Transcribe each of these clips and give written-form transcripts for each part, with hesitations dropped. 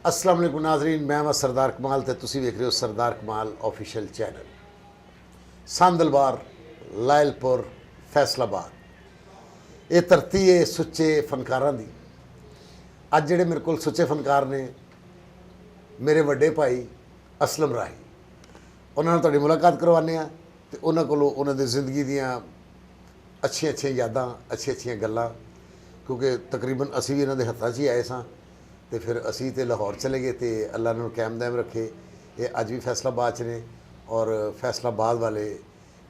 अस्सलाम वालेकुम नाजरीन, मैं हाँ सरदार कमाल तो तुसी वेख रहे हो सरदार कमाल ऑफिशियल चैनल। सांदलबार, लायलपुर, फैसलाबाद, ये धरती है सुच्चे फनकारां दी। अज जिहड़े मेरे को सुच्चे फनकार ने मेरे वड्डे भाई असलम राही, उन्होंने तुहाडी मुलाकात करवाने आ ते उन्हां कोलों उन्हां दी जिंदगी दियां अच्छियां अच्छियां यादां, अच्छियां अच्छियां गल्लां, क्योंकि तकरीबन असीं भी इन्हां दे हत्थां 'च ही आए सां तो फिर असी तो लाहौर चले गए तो अल्लाह ने कैम दैम रखे। ये अज भी फैसलाबाद च ने और फैसलाबाद वाले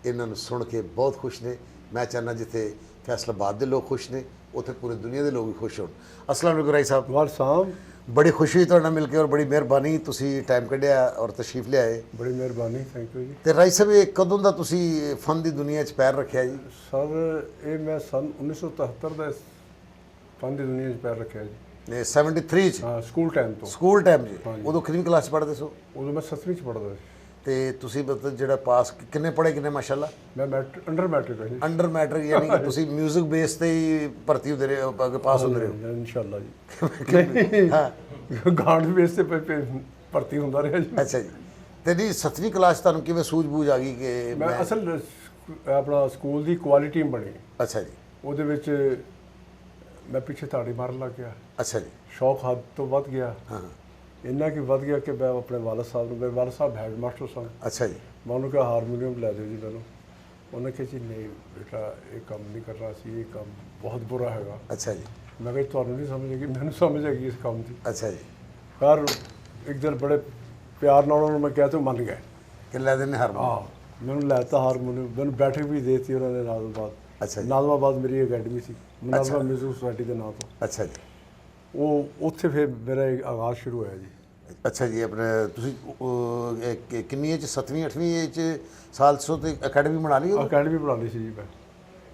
इन्हों सुन के बहुत खुश ने। मैं चाहना जिथे फैसलाबाद के लोग खुश ने उत्थे पूरी दुनिया के लोग भी खुश हो। अस्सलाम वालेकुम राई साहब। वाल साहब, बड़ी खुशी हुई तुहाडे नाल मिल के और बड़ी मेहरबानी तुसी टाइम कढ़िया और तशरीफ लियाए। बड़ी मेहरबानी, थैंक यू जी। तो राई साहब ये कदों दा तुसी फन की दुनिया च पैर रखिया जी? सर ये मैं सन 1973 का फन की दुनिया च पैर रखा जी। 73 च? हाँ, स्कूल टाइम तो। स्कूल टाइम जी? हाँ जी। उदों कितनी क्लास च पढ़दे सो? उदों मैं 7वीं च पढ़दा सी। तो तुसी मतलब जिहड़ा पास किन्ने पढ़े किन्ने माशाअल्लाह? मैं अंडर मैट्रिक है जी। अंडर मैट्रिक यानी कि तुसी म्यूजिक बेस ते ही भर्ती होंदे रहे हो, अगे पास होंदे रहे हो? इंशाअल्लाह जी। हाँ, गाने बेस से भर्ती होंदा रहा जी। अच्छा जी। तो नहीं 7वीं क्लास तुहानूं किवें सूझ-बूझ आ गई कि मैं असल अपना स्कूल की क्वालिटी बनी। अच्छा जी। ਉਹਦੇ ਵਿੱਚ मैं पिछे ताड़ी मारन लग गया। अच्छा जी। शौक हद तो वध गया। हाँ। इन्ना कि वध गया कि मैं अपने वालद साहब मेरे वालद साहब हैड मास्टर सन। अच्छा जी। मैं उन्होंने कहा हारमोनीयम लै दो जी मैनू। उन्होंने कहा जी नहीं बेटा ये काम नहीं करना सी, ये काम बहुत बुरा हैगा। अच्छा जी। मैं कहा तुहानू नहीं समझ आएगी, मैनू समझ आएगी इस काम की। अच्छा जी। खैर एक दिन बड़े प्यार नाल उन्होंने मैं कहा तो मन गए कि लै देने हारमोनियम? हाँ, मैनू लैता हारमोनीयम, मैनू बैठक भी देती उन्होंने नाज़माबाद। अच्छा जी। नाज़माबाद मेरी अकैडमी सी, मुनाज़मा म्यूजिक सोसाइटी के नाम तो। अच्छा जी। वो उत्थे फिर मेरा एक आगाज़ शुरू होया जी। अच्छा जी। अपने तुसी किन्नी एज 7वीं 8वीं एज साल सो तो अकैडमी बना ली? अकैडमी बना ली सी जी मैं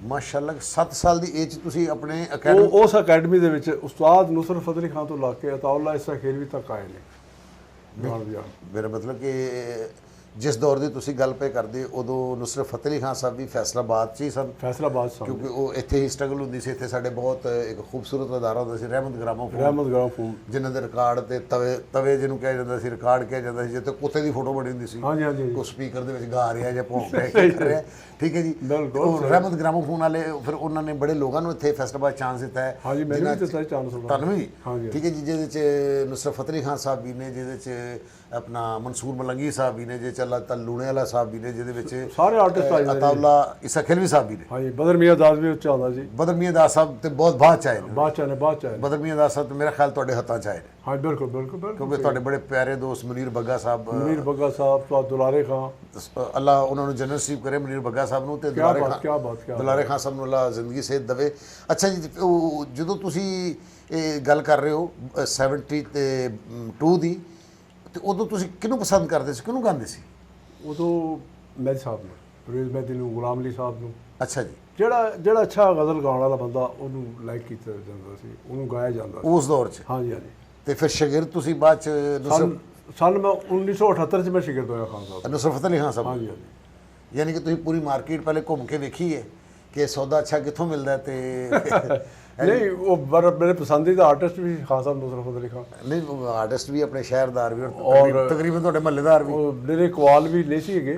माशाअल्लाह। 7 साल की एज तुसी अपने ਉਹ अकैडमी? ਉਸ ਅਕੈਡਮੀ ਦੇ ਵਿੱਚ ਉਸਤਾਦ ਨੁਸਰਤ ਫਤਿਹ ਅਲੀ ਖਾਨ ਤੋਂ ਲਾ ਕੇ ਅਤਾਉल्ला ਇਸਾ ਖੇਲਵੀ ਤੱਕ ਆਏ ਨੇ ਨਾਲ ਦੀ ਨਾਲ। मेरा मतलब कि जिस दौर की तुसी गल पे करते उदों नुसरत फतेह अली खान साहब भी फैसलाबाद च ही सन, फैसलाबाद सन क्योंकि वो इत्थे ही स्ट्रगल होंदी सी। इत्थे साडे बहुत एक खूबसूरत अदारा होंदा सी रहमत ग्रामोफोन, रहमत ग्रामोफोन। जिन्हां दे रिकार्ड ते तवे तवे जिन्हों कहा जाता सी, रिकार्ड कहा जाता सी, जिते कुत्ते की फोटो बनी होंदी सी, हाँ जी हाँ जी कोई स्पीकर दे विच गा रहा या भौंक रहा क्या कर रहा है। ठीक है जी। बिल्कुल तो रहमत ग्रामोफोन वाले फिर उन्होंने बड़े लोगों को इत्थे फैसलाबाद चांस दिता है। हाँ जी, मैंने भी दिता चांस होगा। तुहानूं भी? हाँ जी। ठीक है जी। जिहदे च नुसरत फतेह अली खान साहब भी ने, जिहदे च अपना मंसूर मलंगी साहब भी ने, जे चला लूणे वाला साहब भी ने, जिहदे विच सारे आर्टिस्ट आए ने। अताउल्ला इसा खिलवी साहब भी ने। हाँ जी, बदर मियाँ दास भी उत्चा आंदा जी। बदर मियाँ दास साहब तो बहुत बाद च आए ने। बाद च आए ने, बाद च आए ने। बदर मियाँ दास साहब तो मेरा ख्याल तुहाडे हत्थां च आए ने, हाँ बिल्कुल बिल्कुल बिल्कुल। क्योंकि तुहाडे बड़े प्यारे दोस्त मुनीर बग्गा साहब, मुनीर बग्गा साहब तो दुलारे खां, अल्लाह उन्होंने जनरल नसीब करे मुनीर बग्गा साहब नूं ते क्या बात क्या बात क्या दुलारे खान साहब नूं अल्लाह जिंदगी सेहत दवे। अच्छा जी। जो तुसी गल कर रहे हो 72 दी, तो उदों तुसी किहनूं पसंद करदे सी, किहनूं गांदे सी? उदों मेहदी साहब नूं, परवेज़ मेहदी नूं, गुलाम अली साहब नूं। अच्छा जी। ਜਿਹੜਾ ਅੱਛਾ ਗਜ਼ਲ ਗਾਉਣ ਵਾਲਾ ਬੰਦਾ ਉਹਨੂੰ ਲਾਈਕ ਕੀਤਾ ਜਾਂਦਾ ਸੀ, ਉਹਨੂੰ ਗਾਇਆ ਜਾਂਦਾ ਸੀ उस दौर च? हाँ जी हाँ जी। तो फिर शागिर्द तुसी बाद च सन मैं 1978 ਚ ਮੈਂ ਸ਼ਾगिर्द ਹੋਇਆ ਖਾਨ ਸਾਹਿਬ। नुसरत फतेह अली खान साहब? हाँ जी हाँ जी। यानी कि तुसी पूरी मार्केट पहले घूम के वेखी है कि सौदा अच्छा कित्थों मिलदा है ते नहीं वो मेरे पसंदीदा आर्टिस्ट भी खान साहब नुसरत फतेह अली खान। नहीं आर्टिस्ट भी अपने शहरदार भी और तकरीबन तुहाडे महल्लेदार भी? ਉਹ ਮੇਰੇ ਕਵਾਲ ਵੀ ਨਹੀਂ ਸੀਗੇ,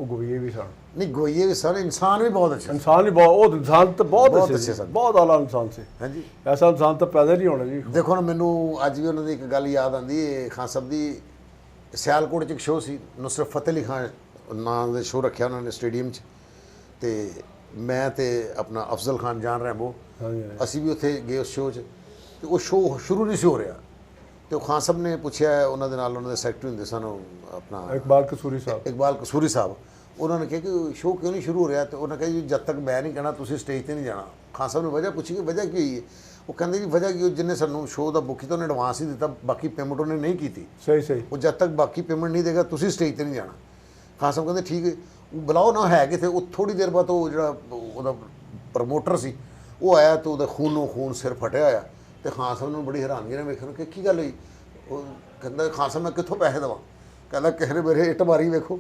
ਉਹ ਗੋਈਏ ਵੀ ਸਨ। नहीं गोइए भी सर, इंसान भी बहुत अच्छा। इंसान भी बहुत, ਉਹ इंसान तो बहुत बहुत अच्छे अच्छे सन, सन। बहुत आला इंसान से। हाँ जी। ऐसा इंसान तो पैदा नहीं होना जी। देखो ना मैनू अज भी उन्होंने एक गल याद आती है खान साहब की। सियालकोट च एक शो सी नुसरत फतेह अली खान नाम का शो रखा उन्होंने स्टेडियम च, ते मैं ते अपना अफजल खान जान रैम्बो हाँ जी हाँ जी। असी भी उत्थे गए उस शो च, तो वो शो शुरू नहीं सी हो रहा। तो खान साहब ने पूछा उन्होंने नाल उन्होंने सैकटरी होंदे सन अपना इकबाल कसूरी साहब। इकबाल कसूरी साहब। उन्होंने कहा कि शो क्यों नहीं शुरू हो रहा? तो उन्होंने कहा जी जब तक मैं नहीं कहना तुसी स्टेज पर नहीं जाना। खान साहब ने वजह पूछी कि वजह की हुई है? वो कहते जी वजह की जिन्हें सानू शो का बुक तो उन्हें एडवांस ही दिता, बाकी पेमेंट उन्हें नहीं की थी। सही सही। वो जब तक बाकी पेमेंट नहीं देगा तुसी स्टेज पर नहीं जाना। खान साहब कहते ठीक है बुलाओ ना है कि वो थोड़ी देर बाद वो जो प्रमोटर सी वो आया तो वह खूनों खून सिर फटिया होया। तो खान साहब ने बड़ी हैरानगी ने वेखन कि की गल हुई? वो कहता खान साहब मैं कितों पैसे देवां? कहता किसी ने मेरे इट मारी वेखो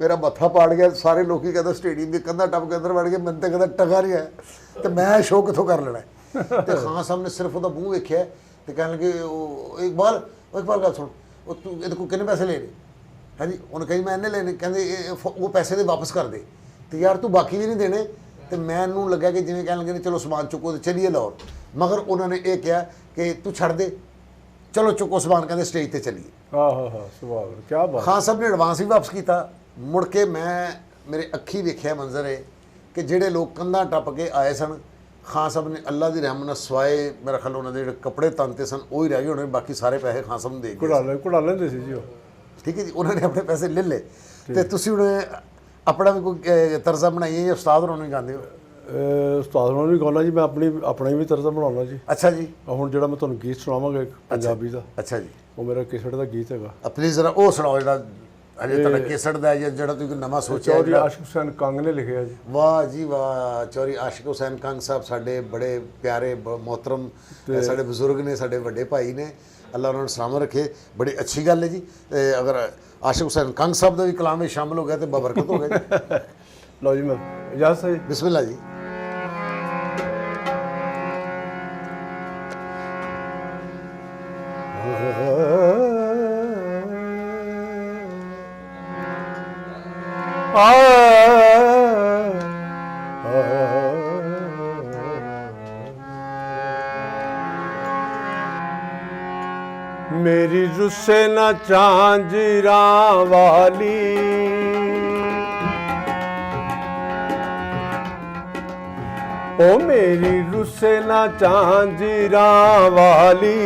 मेरा मत्था पाड़ गया, सारे लोग कहते स्टेडियम की कंधा टप के अंदर बैठ गए, मैंने तो कहता टका नहीं आया, तो मैं शो कितों कर लेना है? तो खान साहब ने सिर्फ वह मूँह वेख्या तो कह लगे इकबाल ਉਹ ਇਕਬਾਲ ਗੱਲ ਸੁਣ, ਉਹ ਤੂੰ ਇਹਦੇ ਕੋਲ ਕਿੰਨੇ ਪੈਸੇ ਲੈਣੇ? ਹਾਂਜੀ, ਉਹਨੇ ਕਹੀ ਮੈਂ ਇੰਨੇ ਲੈਣੇ, ਕਹਿੰਦੇ ਉਹ ਪੈਸੇ ਦੇ ਵਾਪਸ ਕਰ ਦੇ। ਤੇ ਯਾਰ ਤੂੰ ਬਾਕੀ ਵੀ ਨਹੀਂ ਦੇਣੇ। ਤੇ ਮੈਨੂੰ ਲੱਗਾ ਕਿ ਜਿਵੇਂ ਕਹਿਣ ਲੱਗੇ ਨੇ ਚਲੋ ਸਮਾਨ ਚੁੱਕੋ ਤੇ ਚਲੀਏ ਲਾਹੌਰ, ਮਗਰ ਉਹਨਾਂ ਨੇ ਇਹ ਕਿਹਾ ਕਿ ਤੂੰ ਛੱਡ ਦੇ, ਚਲੋ ਚੁੱਕੋ ਸਮਾਨ, ਕਹਿੰਦੇ ਸਟੇਜ ਤੇ ਚੱਲੀਏ। ਹਾਂ ਸੁਭਾਅ ਕੀ ਬਾਤ। ਖਾਨ ਸਾਹਿਬ ਨੇ ਐਡਵਾਂਸ ਵੀ ਵਾਪਸ ਕੀਤਾ। ਮੁੜ ਕੇ ਮੈਂ ਮੇਰੇ ਅੱਖੀ ਵੇਖਿਆ ਮੰਜ਼ਰ ਹੈ ਕਿ ਜਿਹੜੇ ਲੋਕ ਕੰਧਾਂ ਟੱਪ ਕੇ ਆਏ ਸਨ, ਖਾਨ ਸਾਹਿਬ ਨੇ ਅੱਲਾ ਦੀ ਰਹਿਮਤ ਨਾਲ ਸਵਾਏ ਮੇਰਾ ਖਿਆਲ ਉਹਨਾਂ ਦੇ ਜਿਹੜੇ ਕੱਪੜੇ ਤਨਤੇ ਸਨ ਉਹ ਹੀ ਰਹਿ ਗਏ ਹੋਣੇ, ਬਾਕੀ ਸਾਰੇ ਪੈਸੇ ਖਾਨ ਸਾਹਿਬ ਨੂੰ ਦੇ ਗਏ। ਕੁੜਾ ਲੈਂਦੇ ਸੀ ਜੀ ਉਹ। ਠੀਕ ਹੈ ਜੀ, ਉਹਨਾਂ ਨੇ ਆਪਣੇ ਪੈਸੇ ਲੈ ਲਏ। ਤੇ ਤੁਸੀਂ ਹੁਣ ਆਪਣਾ ਵੀ ਕੋਈ ਤਰਜ਼ਾ ਬਣਾਈਏ ਜਾਂ ਉਸਤਾਦ ਹੋਰਾਂ ਨੂੰ ਗਾਉਂਦੇ ਹੋ? ਉਸਤਾਦ ਨੂੰ ਵੀ ਗਾਉਣਾ ਜੀ, ਮੈਂ ਆਪਣਾ ਵੀ ਤਰਜ਼ਾ ਬਣਾਉਣਾ ਜੀ। ਅੱਛਾ ਜੀ। ਹੁਣ ਜਿਹੜਾ ਮੈਂ ਤੁਹਾਨੂੰ ਗੀਤ ਸੁਣਾਵਾਂਗਾ ਇੱਕ ਪੰਜਾਬੀ ਦਾ, ਅੱਛਾ ਜੀ, ਉਹ ਮੇਰਾ ਕੇਸਟ ਦਾ ਗੀਤ ਹੈਗਾ। ਪਲੀਜ਼ ਜ਼ਰਾ ਉਹ ਸੁਣਾਓ ਜਿਹੜਾ ਅਜੇ ਤੁਹਾਡਾ ਕੇਸਟ ਦਾ ਜਾਂ ਜਿਹੜਾ ਤੁਸੀਂ ਨਵਾਂ ਸੋਚਿਆ। ਚੌਧਰੀ ਆਸ਼ਿਕ ਹੁਸੈਨ ਕੰਗ ਨੇ ਲਿਖਿਆ ਜੀ। ਵਾਹ ਜੀ ਵਾਹ, ਚੌਧਰੀ ਆਸ਼ਿਕ ਹੁਸੈਨ ਕੰਗ ਸਾਹਿਬ ਸਾਡੇ ਬੜੇ ਪਿਆਰੇ ਮੁਹਤਰਮ ਸਾਡੇ ਬਜ਼ੁਰਗ ਨੇ, ਸਾਡੇ ਵੱਡੇ ਭਾਈ ਨੇ, ਅੱਲਾ ਉਹਨਾਂ ਨੂੰ ਸਲਾਮਤ ਰੱਖੇ। ਬੜੀ ਅੱਛੀ ਗੱਲ ਹੈ ਜੀ। ਅਗਰ ਆਸ਼ਿਕ ਹੁਸੈਨ ਕੰਗ ਸਾਹਿਬ ਦਾ ਵੀ ਕਲਾਮ ਵਿੱਚ ਸ਼ਾਮਿਲ ਹੋ ਗਿਆ ਤੇ ਬਬਰਕਤ ਹੋ ਗਿਆ ਜੀ। ਲਓ ਜੀ, ਮੈਂ ਇਜਾਜ਼ਤ ਹੈ। ਬਿਸਮਿल्लाह जी। मेरी रुसे न झांझरा वाली, ओ मेरी रुसे न झांझरा वाली,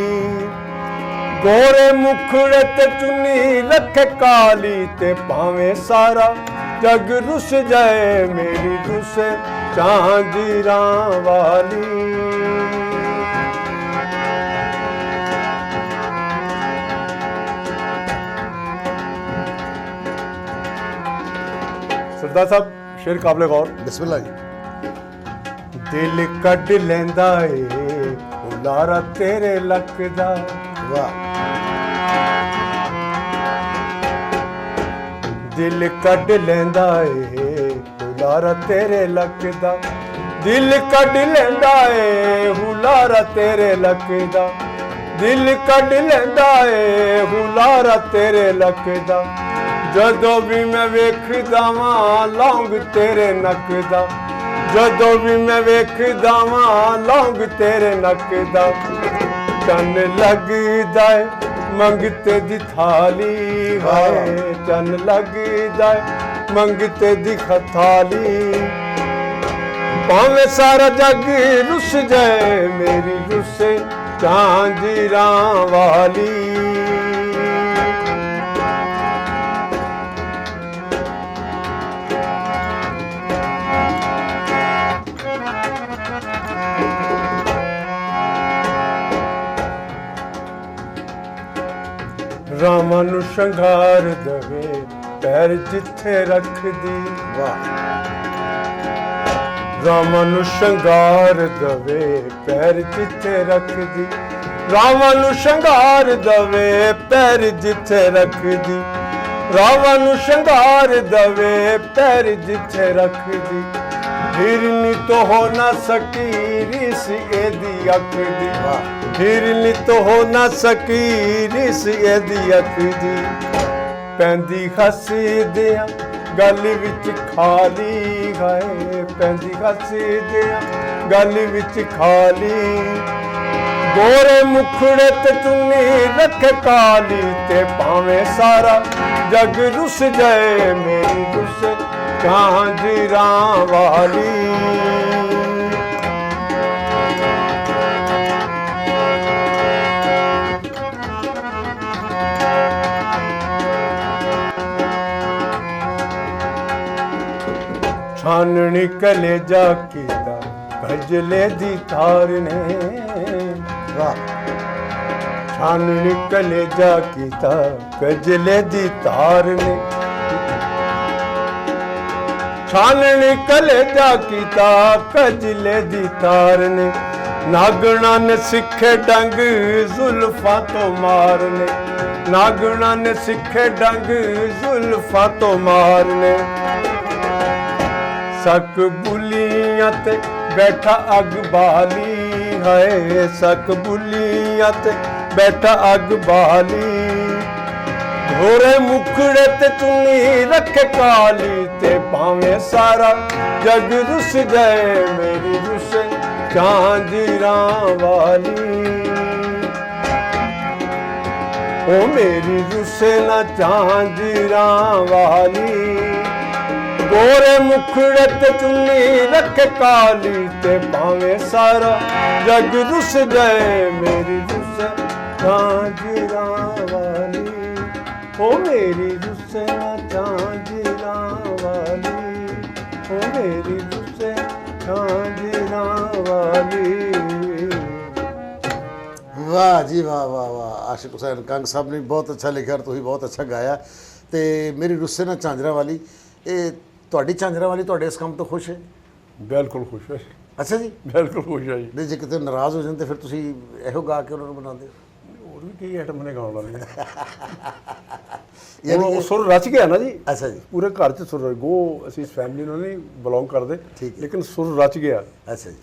गोरे मुखड़े ते चुन्नी रखे काली, ते भावे सारा जग रुस जाए, मेरी रुसे झांझरा वाली। सरदार साहब शेर काबले गौर। बिस्मिल्लाह जी। दिल कट लेंदा ए हुलारा तेरे लकदा, वाह। दिल कट लेंदा ए हुलारा तेरे लकदा, दिल कट लेंदा ए हुलारा तेरे लकदा, दिल कट लेंदा ए हुलारा तेरे लकदा, ਜਦੋਂ ਵੀ ਮੈਂ ਵੇਖਦਾ ਵਾਂ ਲੌਂਗ ਤੇਰੇ ਨੱਕ ਦਾ, ਜਦੋਂ ਵੀ ਮੈਂ ਵੇਖਦਾ ਵਾਂ ਲੌਂਗ ਤੇਰੇ ਨੱਕ ਦਾ, ਚੰਨ ਲੱਗਦਾ ਏ ਮੰਗਤੇ ਦੀ ਥਾਲੀ, ਹਾਏ ਚੰਨ ਲੱਗਦਾ ਏ ਮੰਗਤੇ ਦੀ ਥਾਲੀ, ਭਾਵੇਂ ਸਾਰਾ ਜੱਗ ਰੁੱਸ ਜਾਏ, ਮੇਰੀ ਰੁੱਸੇ ਝਾਂਜਰਾਂ ਵਾਲੀ। ਰਾਮਾਂ ਨੂੰ ਸ਼ਿੰਗਾਰ ਦਵੇ ਪੈਰ ਜਿੱਥੇ ਰੱਖਦੀ, ਵਾਹ। ਰਾਮਾਂ ਨੂੰ ਸ਼ਿੰਗਾਰ ਦਵੇ ਪੈਰ ਜਿੱਥੇ ਰੱਖਦੀ, ਰਾਮਾਂ ਨੂੰ ਸ਼ਿੰਗਾਰ ਦਵੇ ਪੈਰ ਜਿੱਥੇ ਰੱਖਦੀ, ਰਾਮਾਂ ਨੂੰ ਸ਼ਿੰਗਾਰ ਦਵੇ ਪੈਰ ਜਿੱਥੇ ਰੱਖਦੀ, ਹਿਰਨੀ ਤੋਂ ਹੋ ਨਾ ਸਕੀ ਰੀਸ ਇਹਦੀ ਅੱਖ ਦੀ, ਹਿਰਨੀ ਤੋਂ ਹੋ ਨਾ ਸਕੀ ਰੀਸ ਇਹਦੀ ਅੱਖ ਦੀ, ਪੈਂਦੀ ਹੱਸਦਿਆਂ ਗੱਲ ਵਿੱਚ ਖਾਲੀ, ਹਾਏ ਪੈਂਦੀ ਹੱਸਦਿਆਂ ਗੱਲ ਵਿੱਚ ਖਾਲੀ, ਗੋਰੇ ਮੁਖੜੇ ਤੇ ਚੁੰਨੀ ਰੱਖੇ ਕਾਲੀ, ਤੇ ਭਾਵੇਂ ਸਾਰਾ ਜਗ ਰੁੱਸ ਜਾਏ, ਮੇਰੀ ਰੁੱਸੇ ਝਾਂਜਰਾਂ ਵਾਲੀ। ਛਾਨਣੀ ਕਲੇਜਾ ਕੀਤਾ ਗਜਲੇ ਦੀ ਤਾਰ ਨੇ, ਵਾਹ। ਛਾਨਣੀ ਕਲੇਜਾ ਕੀਤਾ ਗਜਲੇ ਦੀ ਤਾਰ ਨੇ, ਛਾਨਣੀ ਕਲੇਜਾ ਕੀਤਾ ਗਜਲੇ ਦੀ ਤਾਰ ਨੇ, ਨਾਗਣਾ ਨੇ ਸਿੱਖੇ ਡੰਗ ਜ਼ੁਲਫਾਂ ਤੋਂ ਮਾਰਨੇ, ਨਾਗਣਾ ਨੇ ਸਿੱਖੇ ਡੰਗ ਜ਼ੁਲਫਾਂ ਤੋਂ ਮਾਰਨੇ, ਸਕ ਬੁਲੀਆਂ ਤੇ ਬੈਠਾ ਅੱਗ ਬਾਲੀ, ਹਾਏ ਸਕ ਬੁਲੀਆਂ ਤੇ बैठा अग बाली घोरे मुखड़े ते चुन्नी रखे काली ते भावें सारा जग रुस जाए मेरी रुसे झांझरां वाली ओ मेरी रुसे ना झांझरां वाली गोरे मुखड़े ते चुन्नी रखे काली ते भावें सारा जग रुस जाए मेरी रुसे झांझरां वाली ओ मेरी रुसे ना झांझरां वाली ओ मेरी रुसे झांझरां वाली। वाह जी वाह वाह वाह। आशिक हुसैन कंग साहब ने बहुत अच्छा लिखा और तुसीं बहुत अच्छा गाया। तो मेरी रुस्से ना झांझरा वाली, ये ਤੁਹਾਡੀ ਝਾਂਜਰਾਂ ਵਾਲੀ ਤੁਹਾਡੇ ਇਸ ਕੰਮ ਤੋਂ ਖੁਸ਼ ਹੈ? ਬਿਲਕੁਲ ਖੁਸ਼ ਹੈ। ਅੱਛਾ ਜੀ, ਬਿਲਕੁਲ ਖੁਸ਼ ਹੈ ਜੀ। ਨਹੀਂ ਜੇ ਕਿਤੇ ਨਾਰਾਜ਼ ਹੋ ਜਾਣ ਤਾਂ ਫਿਰ ਤੁਸੀਂ ਇਹੋ ਗਾ ਕੇ ਉਹਨਾਂ ਨੂੰ ਬਣਾਉਂਦੇ ਹੋ? ਹੋਰ ਵੀ ਕੀ ਆਈਟਮ ਨੇ ਗਾਉਣ ਵਾਲੀਆਂ। ਯਾਨੀ ਉਹ ਸੁਰ ਰਚ ਗਿਆ ਨਾ ਜੀ। ਅੱਛਾ ਜੀ, ਪੂਰੇ ਘਰ 'ਚ ਸੁਰ ਗੋ ਅਸੀਂ ਇਸ ਫੈਮਿਲੀ ਨੂੰ ਨਹੀਂ ਬਿਲੋਂਗ ਕਰਦੇ, ਠੀਕ ਹੈ। ਲੇਕਿਨ ਸੁਰ ਰਚ ਗਿਆ। ਅੱਛਾ ਜੀ,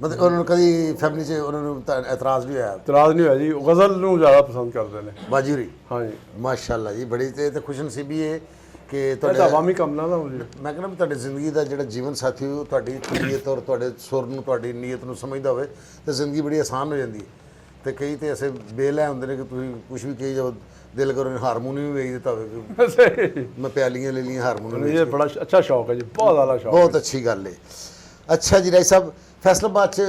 ਮਤਲਬ ਉਹਨਾਂ ਨੂੰ ਕਦੀ ਫੈਮਿਲੀ 'ਚ ਉਹਨਾਂ ਨੂੰ ਤਾਂ ਇਤਰਾਜ਼ ਨਹੀਂ ਹੋਇਆ? ਇਤਰਾਜ਼ ਨਹੀਂ ਹੋਇਆ ਜੀ। ਉਹ ਗਜ਼ਲ ਨੂੰ ਜ਼ਿਆਦਾ ਪਸੰਦ ਕਰਦੇ ਨੇ। ਬਾਜੂਰੀ, ਹਾਂ ਜੀ, ਮਾਸ਼ਾਅੱਲਾ ਜੀ। ਬੜੀ ਤੇ ਖੁਸ਼ਨਸੀਬੀ ਹੈ ਕਿ ਇਹ ਤੁਹਾਡੇ ਤਾਂ ਆਵਾਮੀ ਕੰਮ ਨਾ ਹੋ ਜੀ। ਮੈਂ ਕਹਿੰਦਾ ਵੀ ਤੁਹਾਡੀ ਜ਼ਿੰਦਗੀ ਦਾ ਜਿਹੜਾ ਜੀਵਨ ਸਾਥੀ ਉਹ ਤੁਹਾਡੀ ਨੀਅਤ ਔਰ ਤੁਹਾਡੇ ਸੁਰ ਨੂੰ, ਤੁਹਾਡੀ ਨੀਅਤ ਨੂੰ ਸਮਝਦਾ ਹੋਵੇ ਤਾਂ ਜ਼ਿੰਦਗੀ ਬੜੀ ਆਸਾਨ ਹੋ ਜਾਂਦੀ ਹੈ। ਤੇ ਕਈ ਤੇ ਐਸੇ ਬੇਲੇ ਹੁੰਦੇ ਨੇ ਕਿ ਤੁਸੀਂ ਕੁਝ ਵੀ ਕਹੀ ਜਾਓ, ਦਿਲ ਕਰੋ ਹਾਰਮੋਨੀਅਮ ਵੀ ਵੇਚ ਦਿੱਤਾ ਹੋਵੇ, ਸਹੀ। ਮੈਂ ਪਿਆਲੀਆਂ ਲੈ ਲਈਆਂ ਹਾਰਮੋਨੀਅਮ। ਇਹ ਬੜਾ ਅੱਛਾ ਸ਼ੌਕ ਹੈ ਜੀ, ਬਹੁਤ ਜ਼ਿਆਦਾ ਸ਼ੌਕ। ਬਹੁਤ ਅੱਛੀ ਗੱਲ ਹੈ। ਅੱਛਾ ਜੀ ਰਾਏ ਸਾਹਿਬ, ਫੈਸਲਾਬਾਦ 'ਚ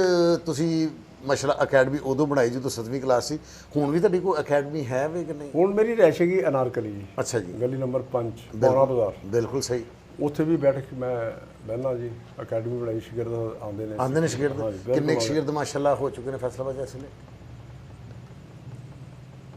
ਤੁਸੀਂ ਮਾਸ਼ਾਅੱਲਾ ਅਕੈਡਮੀ ਉਦੋਂ ਬਣਾਈ ਜਦੋਂ 7ਵੀਂ ਕਲਾਸ ਸੀ। ਹੁਣ ਵੀ ਤੁਹਾਡੀ ਕੋਈ ਅਕੈਡਮੀ ਹੈ ਵੀ ਕਿ ਨਹੀਂ? ਹੁਣ ਮੇਰੀ ਰਹਿਸ਼ ਹੈਗੀ ਅਨਾਰਕਲੀ ਜੀ। ਅੱਛਾ ਜੀ, ਗਲੀ ਨੰਬਰ 5 ਬੋਰਾ ਬਾਜ਼ਾਰ। ਬਿਲਕੁਲ ਸਹੀ। ਉੱਥੇ ਵੀ ਬੈਠ ਕੇ ਮੈਂ ਬਹਿਨਾ ਜੀ। ਅਕੈਡਮੀ ਬਣਾਈ, ਸ਼ਾਗਿਰਦ ਆਉਂਦੇ ਨੇ। ਆਉਂਦੇ ਨੇ ਸ਼ਾਗਿਰਦ? ਕਿੰਨੇ ਕੁ ਸ਼ਾਗਿਰਦ ਮਾਸ਼ਾਅੱਲਾ ਹੋ ਚੁੱਕੇ ਨੇ ਫੈਸਲਾਬਾਦ 'ਚ ਇਸ ਵੇਲੇ?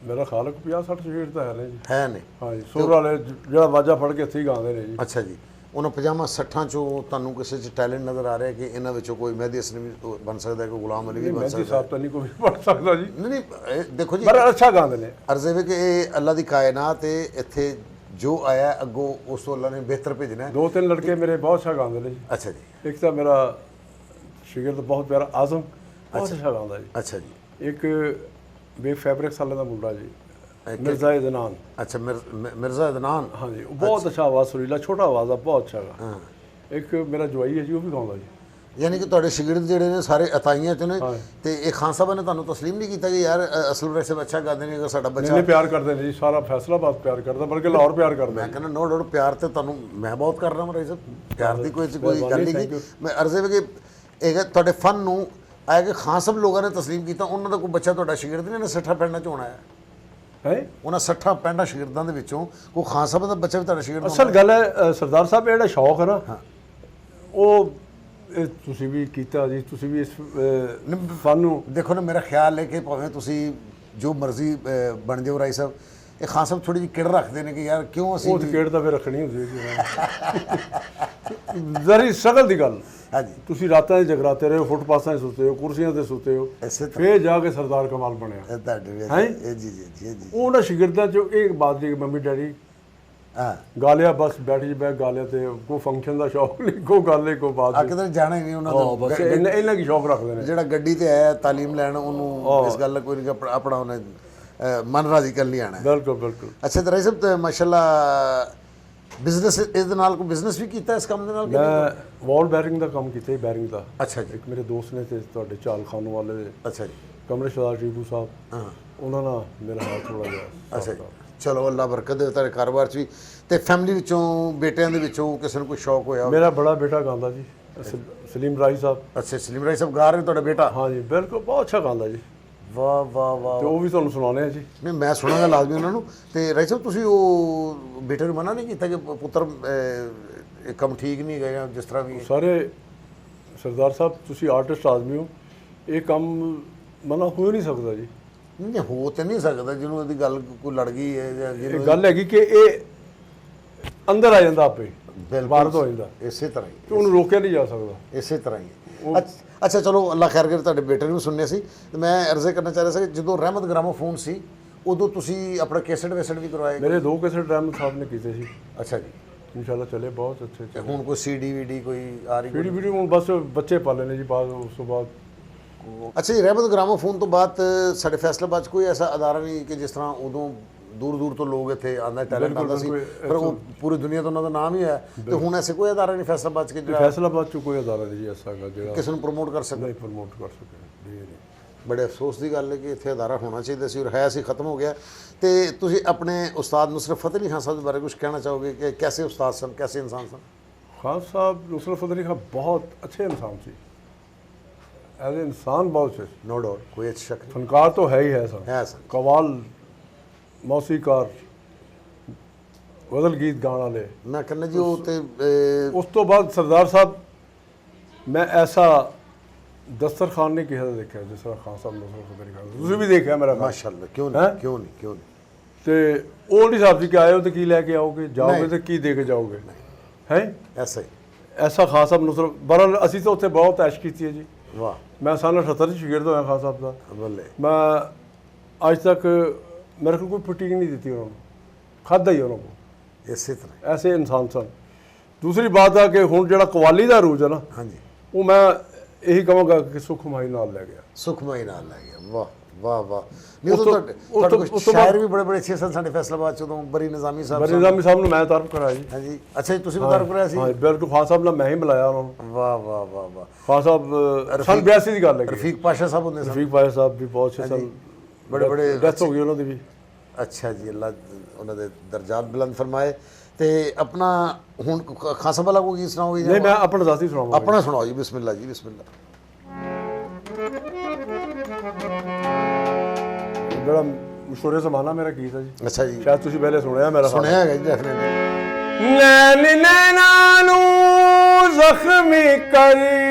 ਮੇਰਾ ਖਾਲਕ 50-60 ਸ਼ਾਗਿਰਦ ਤਾਂ ਹੈ ਨੇ ਜੀ। ਹੈ ਨੇ? ਹਾਂ ਜੀ, ਸੁਰ ਵਾਲੇ ਜਿਹੜਾ ਵਾਜਾ ਫੜ ਕੇ ਇੱਥੇ ਹੀ ਗਾਉਂਦੇ ਨੇ ਜੀ। ਅੱਛਾ ਜੀ, ਉਹਨਾਂ 50-60 ਚੋਂ ਤੁਹਾਨੂੰ ਕਿਸੇ 'ਚ ਟੈਲੈਂਟ ਨਜ਼ਰ ਆ ਰਿਹਾ ਕਿ ਇਹਨਾਂ ਵਿੱਚੋਂ ਕੋਈ ਮਹਿਦੀ ਹਸਨ ਵੀ ਬਣ ਸਕਦਾ ਹੈ, ਕੋਈ ਗੁਲਾਮ ਅਲੀ ਵੀ ਬਣ ਮਹਿੰਦੀ ਸਕਦਾ ਸਾਹਿਬ ਤਾਂ ਨਹੀਂ ਕੋਈ ਪੜ ਸਕਦਾ ਜੀ। ਨਹੀਂ ਨਹੀਂ, ਇਹ ਦੇਖੋ ਜੀ, ਪਰ ਅੱਛਾ ਗਾਉਂਦੇ ਨੇ। ਅਰਜ਼ੇ ਵੇ ਕਿ ਇਹ ਅੱਲਾ ਦੀ ਕਾਇਨਾਤ ਹੈ, ਇੱਥੇ ਜੋ ਆਇਆ ਅੱਗੋਂ ਉਸ ਤੋਂ ਅੱਲਾ ਨੇ ਬਿਹਤਰ ਭੇਜਣਾ ਹੈ। 2-3 ਲੜਕੇ ਮੇਰੇ ਬਹੁਤ ਅੱਛਾ ਗਾਉਂਦੇ ਨੇ ਜੀ। ਅੱਛਾ ਜੀ, ਇੱਕ ਤਾਂ ਮੇਰਾ ਸ਼ਾਗਿਰਦ ਬਹੁਤ ਪਿਆਰਾ ਆਜ਼ਮ, ਬਹੁਤ ਅੱਛਾ ਗਾਉਂਦਾ ਜੀ। ਅੱਛਾ ਜੀ, ਇੱਕ ਬੇ ਫੈਬਰਿਕ ਸਾਲੇ ਦਾ ਮੁੰਡਾ ਜੀ, ਮਿਰਜ਼ਾ ਇਦਨਾਨ। ਅੱਛਾ, ਮਿਰਜ਼ਾ ਅਦਨਾਨ। ਹਾਂ ਜੀ, ਉਹ ਬਹੁਤ ਅੱਛਾ ਆਵਾਜ਼, ਸੁਰੀਲਾ ਛੋਟਾ ਆਵਾਜ਼ ਆ, ਬਹੁਤ ਅੱਛਾ ਗਾ। ਹਾਂ, ਇੱਕ ਮੇਰਾ ਜਵਾਈ ਹੈ ਜੀ, ਉਹ ਵੀ ਗਾਉਂਦਾ ਜੀ। ਯਾਨੀ ਕਿ ਤੁਹਾਡੇ ਸ਼ਾਗਿਰਦ ਜਿਹੜੇ ਨੇ ਸਾਰੇ ਅਤਾਈਆਂ 'ਚ ਨੇ। ਤੇ ਇਹ ਖਾਨ ਸਾਹਿਬ ਨੇ ਤੁਹਾਨੂੰ ਤਸਲੀਮ ਨਹੀਂ ਕੀਤਾ ਕਿ ਯਾਰ ਅਸਲ ਵੈਸੇ ਅੱਛਾ ਗਾਉਂਦੇ ਨੇ, ਅਗਰ ਸਾਡਾ ਬੱਚਾ? ਨਹੀਂ, ਪਿਆਰ ਕਰਦੇ ਨੇ ਜੀ, ਸਾਰਾ ਫੈਸਲਾਬਾਦ ਪਿਆਰ ਕਰਦਾ, ਬਲਕਿ ਲਾਹੌਰ ਪਿਆਰ ਕਰਦਾ। ਮੈਂ ਕਹਿੰਦਾ ਨੋ ਡਾਊਟ ਪਿਆਰ ਤੇ ਤੁਹਾਨੂੰ ਮੈਂ ਬਹੁਤ ਕਰ ਰਹਾ ਹਾਂ ਰਾਏ ਸਾਹਿਬ, ਪਿਆਰ ਦੀ ਕੋਈ ਗੱਲ ਹੀ ਨਹੀਂ। ਮੈਂ ਅਰਜ਼ੇ ਵੇ ਕਿ ਇਹ ਤੁਹਾਡੇ ਫਨ ਨੂੰ ਆਇਆ ਕਿ ਖਾਨ ਸਾਹਿਬ ਲੋਕਾਂ ਨੇ ਤਸਲੀਮ ਕੀਤਾ, ਉਹਨਾਂ ਦਾ ਕੋਈ ਬੱਚਾ ਤੁਹਾਡਾ ਸ਼ਾਗਿਰਦ ਨਹੀਂ ਨੇ 60 ਪਿੰਡਾਂ 'ਚ ਹੋਣਾ ਹੈ? ਉਹਨਾਂ 60 65 ਸ਼ਾਗਿਰਦਾਂ ਦੇ ਵਿੱਚੋਂ ਕੋਈ ਖਾਨ ਸਾਹਿਬ ਦਾ ਬੱਚਾ ਵੀ ਤੁਹਾਡਾ ਸ਼ਾਗਿਰਦ? ਅਸਲ ਗੱਲ ਹੈ ਸਰਦਾਰ ਸਾਹਿਬ, ਇਹ ਜਿਹੜਾ ਸ਼ੌਕ ਹੈ ਨਾ, ਉਹ ਤੁਸੀਂ ਵੀ ਕੀਤਾ ਜੀ। ਤੁਸੀਂ ਵੀ ਇਸ ਫਨ ਨੂੰ ਦੇਖੋ ਨਾ, ਮੇਰਾ ਖਿਆਲ ਹੈ ਕਿ ਭਾਵੇਂ ਤੁਸੀਂ ਜੋ ਮਰਜ਼ੀ ਬਣ ਜਾਓ ਰਾਏ ਸਾਹਿਬ, ਇਹ ਖਾਨ ਸਾਹਿਬ ਥੋੜੀ ਜਿਹੀ ਕਿੜ ਰੱਖਦੇ ਨੇ ਕਿ ਯਾਰ ਕਿਉਂ ਅਸੀਂ ਉਹ ਕਿੜ ਤਾਂ ਫਿਰ ਰੱਖਣੀ ਹੁੰਦੀ ਹੈ ਜੀ। ਜ਼ਰੀ ਸ਼ਕਲ ਦੀ ਗੱਲ। ਹਾਂਜੀ, ਤੁਸੀਂ ਰਾਤਾਂ 'ਚ ਜਗਰਾਤੇ ਰਹੇ ਹੋ, ਫੁੱਟਪਾਥਾਂ 'ਤੇ ਸੁੱਤੇ ਹੋ, ਕੁਰਸੀਆਂ 'ਤੇ ਸੁੱਤੇ ਹੋ, ਫਿਰ ਜਾ ਕੇ ਸਰਦਾਰ ਕਮਾਲ ਬਣਿਆ। ਤੁਹਾਡੇ ਜੀ ਜੀ ਜੀ ਜੀ। ਉਹਨਾਂ ਸ਼ਾਗਿਰਦਾਂ 'ਚੋਂ ਇਹ ਬਾਤ ਜੀ, ਮੰਮੀ ਡੈਡੀ ਹਾਂ ਗਾ ਲਿਆ, ਬਸ ਬੈਠ ਜੀ ਬੈਠ ਗਾ ਲਿਆ, ਤੇ ਕੋਈ ਫੰਕਸ਼ਨ ਦਾ ਸ਼ੌਕ ਨਹੀਂ, ਕੋਈ ਗੱਲ ਨਹੀਂ, ਕੋਈ ਬਾਤ ਆ ਨਹੀਂ। ਕਿਤੇ ਜਾਣਾ ਹੀ ਨਹੀਂ ਉਹਨਾਂ ਦਾ। ਬਸ ਇਹਨਾਂ ਕੀ ਸ਼ੌਕ ਰੱਖਦੇ ਨੇ। ਜਿਹੜਾ ਗੱਡੀ ਤੇ ਆਇਆ ਤਾਲੀਮ ਲੈਣ, ਉਹਨੂੰ ਇਸ ਗੱਲ ਦਾ ਕੋਈ ਨਹੀਂ, ਆਪਣਾ ਉਹਨੇ ਮਨ ਰਾਜ਼ੀ ਕਰ ਨਹੀਂ ਆਣਾ। ਬਿਲਕੁਲ ਬਿਲਕੁਲ। ਅੱਛਾ ਤੇ ਰਾਏ ਸਾਹਿਬ ਤੇ ਮਾਸ਼ਾਅੱਲਾ ਬਿਜ਼ਨਸ ਇਸ ਦੇ ਨਾਲ ਕੋਈ ਬਿਜ਼ਨਸ ਵੀ ਕੀਤਾ ਇਸ ਕੰਮ ਦੇ ਨਾਲ? ਮੈਂ ਵਾਲ ਬੈਰਿੰਗ ਦਾ ਕੰਮ ਕੀਤਾ ਜੀ, ਬੈਰਿੰਗ ਦਾ। ਅੱਛਾ ਜੀ, ਇੱਕ ਮੇਰੇ ਦੋਸਤ ਨੇ ਤੇ ਤੁਹਾਡੇ ਚਾਲ ਖਾਨ ਵਾਲੇ ਦੇ ਅੱਛਾ ਜੀ, ਕਮਰੇ ਸਰਦਾਰ ਟੀਪੂ ਸਾਹਿਬ, ਹਾਂ, ਉਹਨਾਂ ਨਾਲ ਮੇਰਾ ਹਾਲ ਥੋੜਾ ਜਿਹਾ। ਅੱਛਾ ਜੀ, ਚਲੋ ਅੱਲਾ ਬਰਕਤ ਦੇ ਤੁਹਾਡੇ ਕਾਰੋਬਾਰ 'ਚ ਵੀ। ਤੇ ਫੈਮਿਲੀ ਵਿੱਚੋਂ, ਬੇਟਿਆਂ ਦੇ ਵਿੱਚੋਂ ਕਿਸੇ ਨੂੰ ਕੋਈ ਸ਼ੌਕ ਹੋਇਆ? ਮੇਰਾ ਬੜਾ ਬੇਟਾ ਗਾਉਂਦਾ ਜੀ, ਸਲੀਮ ਰਾਈ ਸਾਹਿਬ। ਅੱਛਾ, ਸਲੀਮ ਰਾਏ ਸਾਹਿਬ ਗਾ ਰਹੇ ਤੁਹਾਡਾ ਬੇਟਾ? ਹਾਂ ਜੀ, ਬਿਲਕੁਲ, ਬਹੁਤ ਅੱਛਾ ਗਾਉਂਦਾ ਜੀ। ਵਾਹ ਵਾਹ ਵਾਹ। ਤੇ ਉਹ ਵੀ ਤੁਹਾਨੂੰ ਸੁਣਾਉਣੇ ਆ ਜੀ। ਨਹੀਂ, ਮੈਂ ਸੁਣਾਂਗਾ ਲਾਜ਼ਮੀ ਉਹਨਾਂ ਨੂੰ। ਤੇ ਰਾਏ ਸਾਹਿਬ ਤੁਸੀਂ ਉਹ ਬੇਟੇ ਨੂੰ ਮਨਾ ਨਹੀਂ ਕੀਤਾ ਕਿ ਪੁੱਤਰ ਇਹ ਕੰਮ ਠੀਕ ਨਹੀਂ ਹੈਗਾ, ਜਿਸ ਤਰ੍ਹਾਂ ਵੀ? ਸਾਰੇ ਸਰਦਾਰ ਸਾਹਿਬ, ਤੁਸੀਂ ਆਰਟਿਸਟ ਆਦਮੀ ਹੋ, ਇਹ ਕੰਮ ਮਨਾ ਹੋ ਹੀ ਨਹੀਂ ਸਕਦਾ ਜੀ। ਨਹੀਂ, ਹੋ ਤੇ ਨਹੀਂ ਸਕਦਾ। ਜਿਹਨੂੰ ਇਹਦੀ ਗੱਲ ਕੋਈ ਲੜ ਗਈ ਹੈ ਜਾਂ ਇਹ ਗੱਲ ਹੈਗੀ ਕਿ ਇਹ ਅੰਦਰ ਆ ਜਾਂਦਾ, ਆਪੇ ਬਾਹਰ ਤੋਂ ਆ ਜਾਂਦਾ, ਇਸੇ ਤਰ੍ਹਾਂ ਹੀ, ਤੇ ਉਹਨੂੰ ਰੋਕਿਆ ਨਹੀਂ ਜਾ ਸਕਦਾ। ਇਸੇ ਤਰ੍ਹਾਂ ਹੀ। ਅੱਛਾ ਚਲੋ ਅੱਲਾ ਖੈਰ ਕਰੇ, ਤੁਹਾਡੇ ਬੇਟੇ ਨੂੰ ਸੁਣਨੇ ਸੀ। ਤੇ ਮੈਂ ਅਰਜ਼ੇ ਕਰਨਾ ਚਾਹ ਰਿਹਾ ਸੀ ਕਿ ਜਦੋਂ ਰਹਿਮਤ ਗ੍ਰਾਮੋਫੋਨ ਸੀ ਉਦੋਂ ਤੁਸੀਂ ਆਪਣਾ ਕੈਸਟ ਵੈਸਟ ਵੀ ਕਰਵਾਏ? ਮੇਰੇ 2 ਕੈਸਟ ਰਹਿਮਤ ਸਾਹਿਬ ਨੇ ਕੀਤੇ ਸੀ। ਅੱਛਾ ਜੀ, ਇਨਸ਼ਾਅੱਲਾ ਚਲੇ ਬਹੁਤ ਅੱਛੇ। ਹੁਣ ਕੋਈ CD VD ਕੋਈ ਆ ਰਹੀ? ਵੀਡੀਓ ਹੁਣ ਬਸ ਬੱਚੇ ਪਾਲੇ ਨੇ ਜੀ, ਬਾਅਦ ਉਸ ਤੋਂ ਬਾਅਦ ਅੱਛਾ ਜੀ, ਰਹਿਮਤ ਗ੍ਰਾਮੋਫੋਨ ਤੋਂ ਬਾਅਦ ਸਾਡੇ ਫੈਸਲਾਬਾਦ 'ਚ ਕੋਈ ਐਸਾ ਅਦਾਰਾ ਨਹੀਂ ਕਿ ਜਿਸ ਤਰ੍ਹਾਂ ਉਦੋਂ ਦੂਰ ਦੂਰ ਤੋਂ ਲੋਕ ਇੱਥੇ ਆਉਂਦਾ ਟੈਲੈਂਟ ਆਉਂਦਾ ਸੀ, ਪਰ ਉਹ ਪੂਰੀ ਦੁਨੀਆ ਤੋਂ ਉਹਨਾਂ ਦਾ ਨਾਮ ਹੀ ਹੈ, ਤੇ ਹੁਣ ਐਸੇ ਕੋਈ ਅਦਾਰਾ ਨਹੀਂ ਫੈਸਲਾਬਾਦ 'ਚ ਕਿ ਜਿਹੜਾ ਫੈਸਲਾਬਾਦ 'ਚ ਕੋਈ ਅਦਾਰਾ ਨਹੀਂ ਜੀ ਐਸਾ ਹੈਗਾ ਜਿਹੜਾ ਕਿਸੇ ਨੂੰ ਪ੍ਰਮੋਟ ਕਰ ਸਕੇ। ਨਹੀਂ ਪ੍ਰਮੋਟ ਕਰ ਸਕੇ ਜੀ। ਬੜੇ ਅਫਸੋਸ ਦੀ ਗੱਲ ਹੈ ਕਿ ਇੱਥੇ ਅਦਾਰਾ ਹੋਣਾ ਚਾਹੀਦਾ ਸੀ, ਔਰ ਹੈ ਸੀ, ਖਤਮ ਹੋ ਗਿਆ। ਤੇ ਤੁਸੀਂ ਆਪਣੇ ਉਸਤਾਦ ਨੁਸਰਤ ਫਤਿਹ ਅਲੀ ਖਾਨ ਸਾਹਿਬ ਦੇ ਬਾਰੇ ਕੁਝ ਕਹਿਣਾ ਚਾਹੋਗੇ ਕਿ ਕੈਸੇ ਉਸਤਾਦ ਸਨ, ਕੈਸੇ ਇਨਸਾਨ ਸਨ? ਖਾਨ साहब नुसरत फतेह अली खान बहुत अच्छे इंसान थे, एज ए इंसान बहुत अच्छे। नो डाउट, कोई अच्छा शक नहीं फनकार तो है ही है सर, है सर। कवाल, मौसीकार, गज़ल गीत गाने वाले। मैं कहना जी वो ते उस तो बाद सरदार साहब मैं ऐसा दस्तरखान नहीं किसी का देखा जिस तरह खान साहब नुसरत फतेह अली खान ਤੁਸੀਂ भी देखा मेरा माशाअल्लाह, क्यों नहीं, क्यों नहीं, क्यों नहीं। ਤੇ ਉਹ ਨਹੀਂ ਸਾਹਿਬ ਜੀ ਕਿ ਆਏ ਹੋ ਤੇ ਕੀ ਲੈ ਕੇ ਆਓਗੇ, ਜਾਓਗੇ ਤੇ ਕੀ ਦੇ ਕੇ ਜਾਓਗੇ ਹੈ ऐसा ही। ਐਸਾ ਖਾਨ ਸਾਹਿਬ ਨੁਸਰਤ ਬਰਲ ਅਸੀਂ ਤਾਂ ਉੱਥੇ ਬਹੁਤ ਐਸ਼ ਕੀਤੀ ਹੈ ਜੀ। वाह, ਮੈਂ ਸਾਲ 78 ਚ ਸ਼ਾਗਿਰਦ ਹੋਇਆ ਖਾਨ ਸਾਹਿਬ ਦਾ। बल्ले। ਮੈਂ ਅੱਜ ਤੱਕ ਮੇਰੇ ਕੋਲ ਕੋਈ ਫਟੀਕ ਨਹੀਂ ਦਿੱਤੀ ਉਹਨਾਂ ਨੂੰ, ਖਾਧਾ ਹੀ ਉਹਨਾਂ ਕੋਲ। इसी तरह। ਐਸੇ ਇਨਸਾਨ ਸਨ। ਦੂਸਰੀ ਬਾਤ ਆ ਕਿ ਹੁਣ ਜਿਹੜਾ ਕਵਾਲੀ ਦਾ ਰੂਜ ਹੈ ਨਾ, हाँ जी, ਉਹ ਮੈਂ ਇਹੀ ਕਹਾਂਗਾ ਕਿ ਸੁਖਮਾਈ ਨਾਲ ਲੈ ਗਿਆ। सुखमई नाल लग गया। वाह वाह वाह। नहीं तो ਤੁਹਾਡੇ ਸ਼ਾਇਰ ਵੀ ਬੜੇ ਬੜੇ ਅੱਛੇ ਸਨ ਸਾਡੇ ਫੈਸਲਾਬਾਦ ਚ ਉਦੋਂ। ਬਰੀ ਨਿਜ਼ਾਮੀ ਸਾਹਿਬ। ਬਰੀ ਨਿਜ਼ਾਮੀ ਸਾਹਿਬ ਨੂੰ ਮੈਂ ਤਾਰਫ ਕਰਾਇਆ ਜੀ। ਹਾਂਜੀ, ਅੱਛਾ ਜੀ, ਤੁਸੀਂ ਵੀ ਤਾਰਫ ਕਰਾਇਆ ਸੀ? ਹਾਂ ਬਿਲਕੁਲ, ਖਾਨ ਸਾਹਿਬ ਨਾਲ ਮੈਂ ਹੀ ਮਿਲਾਇਆ ਉਹਨਾਂ ਨੂੰ। ਵਾਹ ਵਾਹ ਵਾਹ ਵਾਹ। ਖਾਨ ਸਾਹਿਬ ਸਨ 82 ਦੀ ਗੱਲ ਹੈ। ਰਫੀਕ ਪਾਸ਼ਾ ਸਾਹਿਬ ਹੁੰਦੇ ਸਨ। ਰਫੀਕ ਪਾਸ਼ਾ ਸਾਹਿਬ ਵੀ ਬਹੁਤ ਅੱਛੇ ਸਨ, ਬੜੇ ਡੈਥ ਹੋ ਗਈ ਉਹਨਾਂ ਦੀ ਵੀ। ਅੱਛਾ ਜੀ, ਅੱਲਾ ਉਹਨਾਂ ਦੇ ਦਰਜਾਤ ਬੁਲੰਦ ਫਰਮਾਏ। ਤੇ ਆਪਣਾ ਹੁਣ ਖਾਨ ਸਾਹਿਬ ਵਾਲਾ ਕੋਈ ਸੁਣਾਓਗੇ? ਨਹੀਂ, ਮੈਂ ਆਪਣਾ ਜ਼ਾਤੀ ਸੁਣਾਵਾਂਗਾ। ਆਪਣਾ ਸੁਣਾਓ ਜੀ, ਬਿਸਮਿਲ੍ਲਾ ਜੀ, ਬਿਸਮਿਲ੍ਲਾ। बड़ा मशहूर ज़माना मेरा गीत है जी। अच्छा जी, शायद तुसी पहले सुनिया मेरा। सुनिया है जी, डेफिनेटली। नैन नैना नू ज़ख्मी कर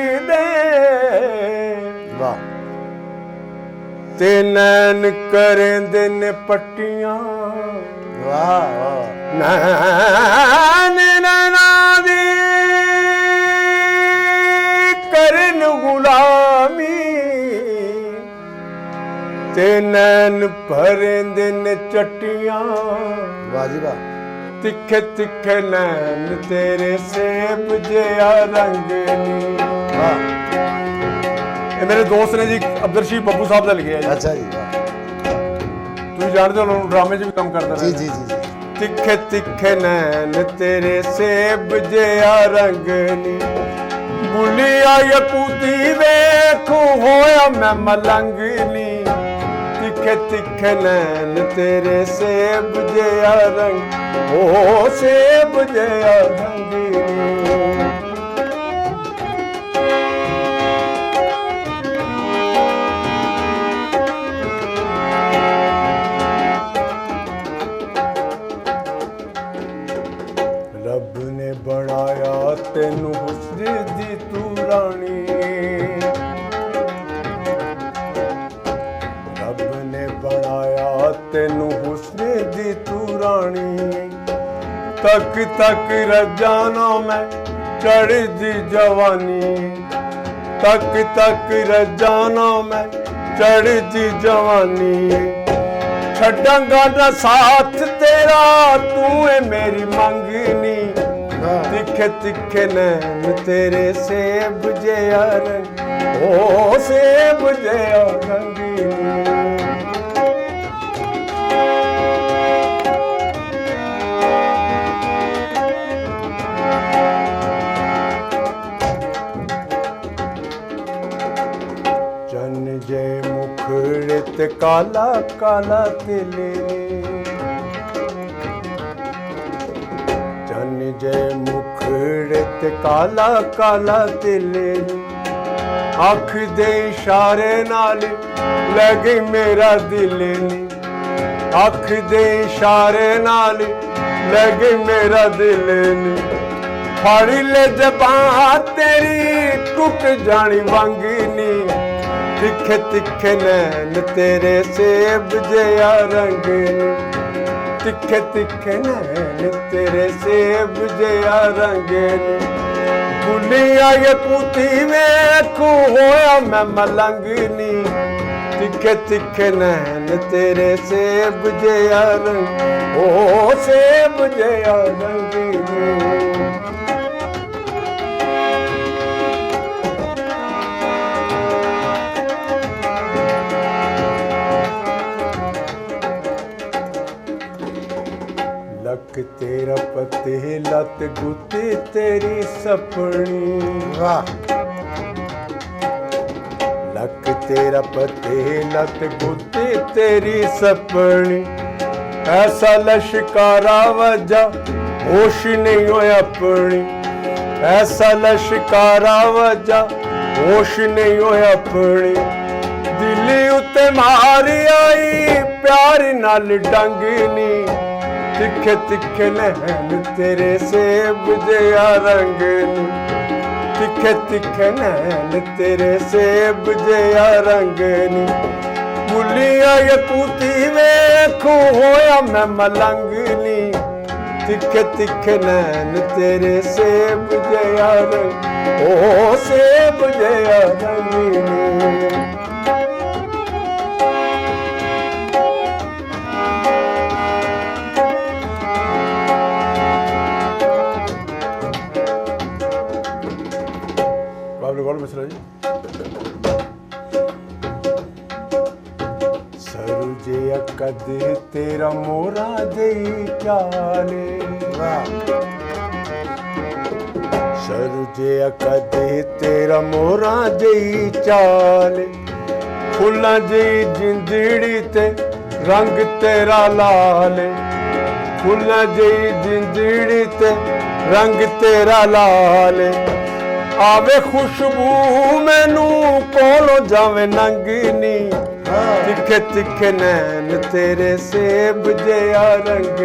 दे, वाह। ते नैन करें दिन पट्टियां, वाह वाह। नैन नैना दी करन गुलामी, ते नैन भरेंदे ने चट्टियां, वाह जी वाह। तिखे तिखे नैन तेरे सेब जिया रंग नी। वाह। ये मेरे दोस्त ने जी अब्दुलरशीद बब्बू साहब का लिखा है। अच्छा जी, वाह। तुम जानते हो ड्रामे च भी काम करता जी जी जी जी। तिखे तिखे नैन तेरे सेब जिया रंग नी, बुलिया यकूती वेखो होया मैं मलंगनी, तिखे तिखे नैन तेरे सेब जिया रंग, ओ सेब जिया रंगीनी। रब ने बनाया तेनू हुस्न दी तू रानी, रब ने बनाया तेनू हुस्न दी तू रानी, तक तक रजाना मैं चढ़ दी जवानी, तक तक रजाना मैं चढ़ दी जवानी, छड्डांगा ना साथ तेरा तू है मेरी मंगनी, तिखे तिखे नैन तेरे सेब जिया रंग, ओ सेब जिया रंगीनी। चन जे मुखड़े ते काला काला तिले, चन जे मुखड़े ते काला काला तिले, अख दे इशारे नाल ले गई मेरा दिल नी, अख दे इशारे नाल ले गई मेरा दिल नी, फाड़ी ले जबां तेरी टुट जानी वंगनी, तिखे तिखे नैन तेरे सेब जिया रंगनी, तिखे तिखे नैन तेरे सेब जिया रंगनी, बुलिया यकूती वेखो होया मैं मलंगनी, तिखे तिखे नैन तेरे सेब जिया रंग, ओ सेब जिया रंगनी। ਪਤੇ ਲੱਤ ਗੁੱਤੀ ਤੇਰੀ ਸਪਣੀ ਵਾਹ ਲੱਕ ਤੇਰਾ ਪਤੇ ਲੱਤ ਗੁੱਤੀ ਤੇਰੀ ਸਪਣੀ ਐਸਾ ਲਸ਼ਕਾਰਾ ਵਜਾ ਹੋਸ਼ ਨਹੀਂ ਹੋਇਆ ਆਪਣੀ ਐਸਾ ਲਸ਼ਕਾਰਾ ਵਜਾ ਹੋਸ਼ ਨਹੀਂ ਹੋਇਆ ਆਪਣੀ ਦਿਲ ਉੱਤੇ ਮਾਰ ਆਈ ਪਿਆਰ ਨਾਲ ਡੰਗਨੀ ਤਿੱਖੇ ਤਿੱਖੇ ਨੈਣ ਤੇਰੇ ਸੇਬ ਜਿਹਾ ਰੰਗ ਨੀ ਤਿੱਖੇ ਤਿੱਖੇ ਨੈਣ ਤੇਰੇ ਸੇਬ ਜਿਹਾ ਰੰਗ ਨੀ ਮੁੱਲੀਆਂ ਯਕੂਤੀ ਵੇਖੂ ਹੋਇਆ ਮੈਂ ਮਲੰਗ ਨੀ ਤਿੱਖੇ ਤਿੱਖੇ ਨੈਣ ਤੇਰੇ ਸੇਬ ਜਿਹਾ ਰੰਗ ਓ ਸੇਬ ਜਿਹਾ ਰੰਗ ਨੀ ਮਿਸਰਾ ਜੀ ਸਰਜੇ ਕਦ ਤੇਰਾ ਮੋਰਾ ਦੇਈ ਚਾਲੇ ਸਰਜੇ ਕਦ ਤੇਰਾ ਮੋਰਾ ਦੇਈ ਚਾਲੇ ਫੁੱਲਾਂ ਦੀ ਜਿੰਦੜੀ ਤੇ ਰੰਗ ਤੇਰਾ ਲਾਲੇ ਫੁੱਲਾਂ ਦੀ ਜਿੰਦੜੀ ਤੇ ਰੰਗ ਤੇਰਾ ਲਾਲੇ ਆਵੇ ਖੁਸ਼ਬੂ ਮੈਨੂੰ ਕੋਲੋਂ ਜਾਵੇ ਨੰਗਨੀ ਤਿੱਖੇ ਤਿੱਖੇ ਨੈਣ ਤੇਰੇ ਸੇਬ ਜਿਹਾ ਰੰਗ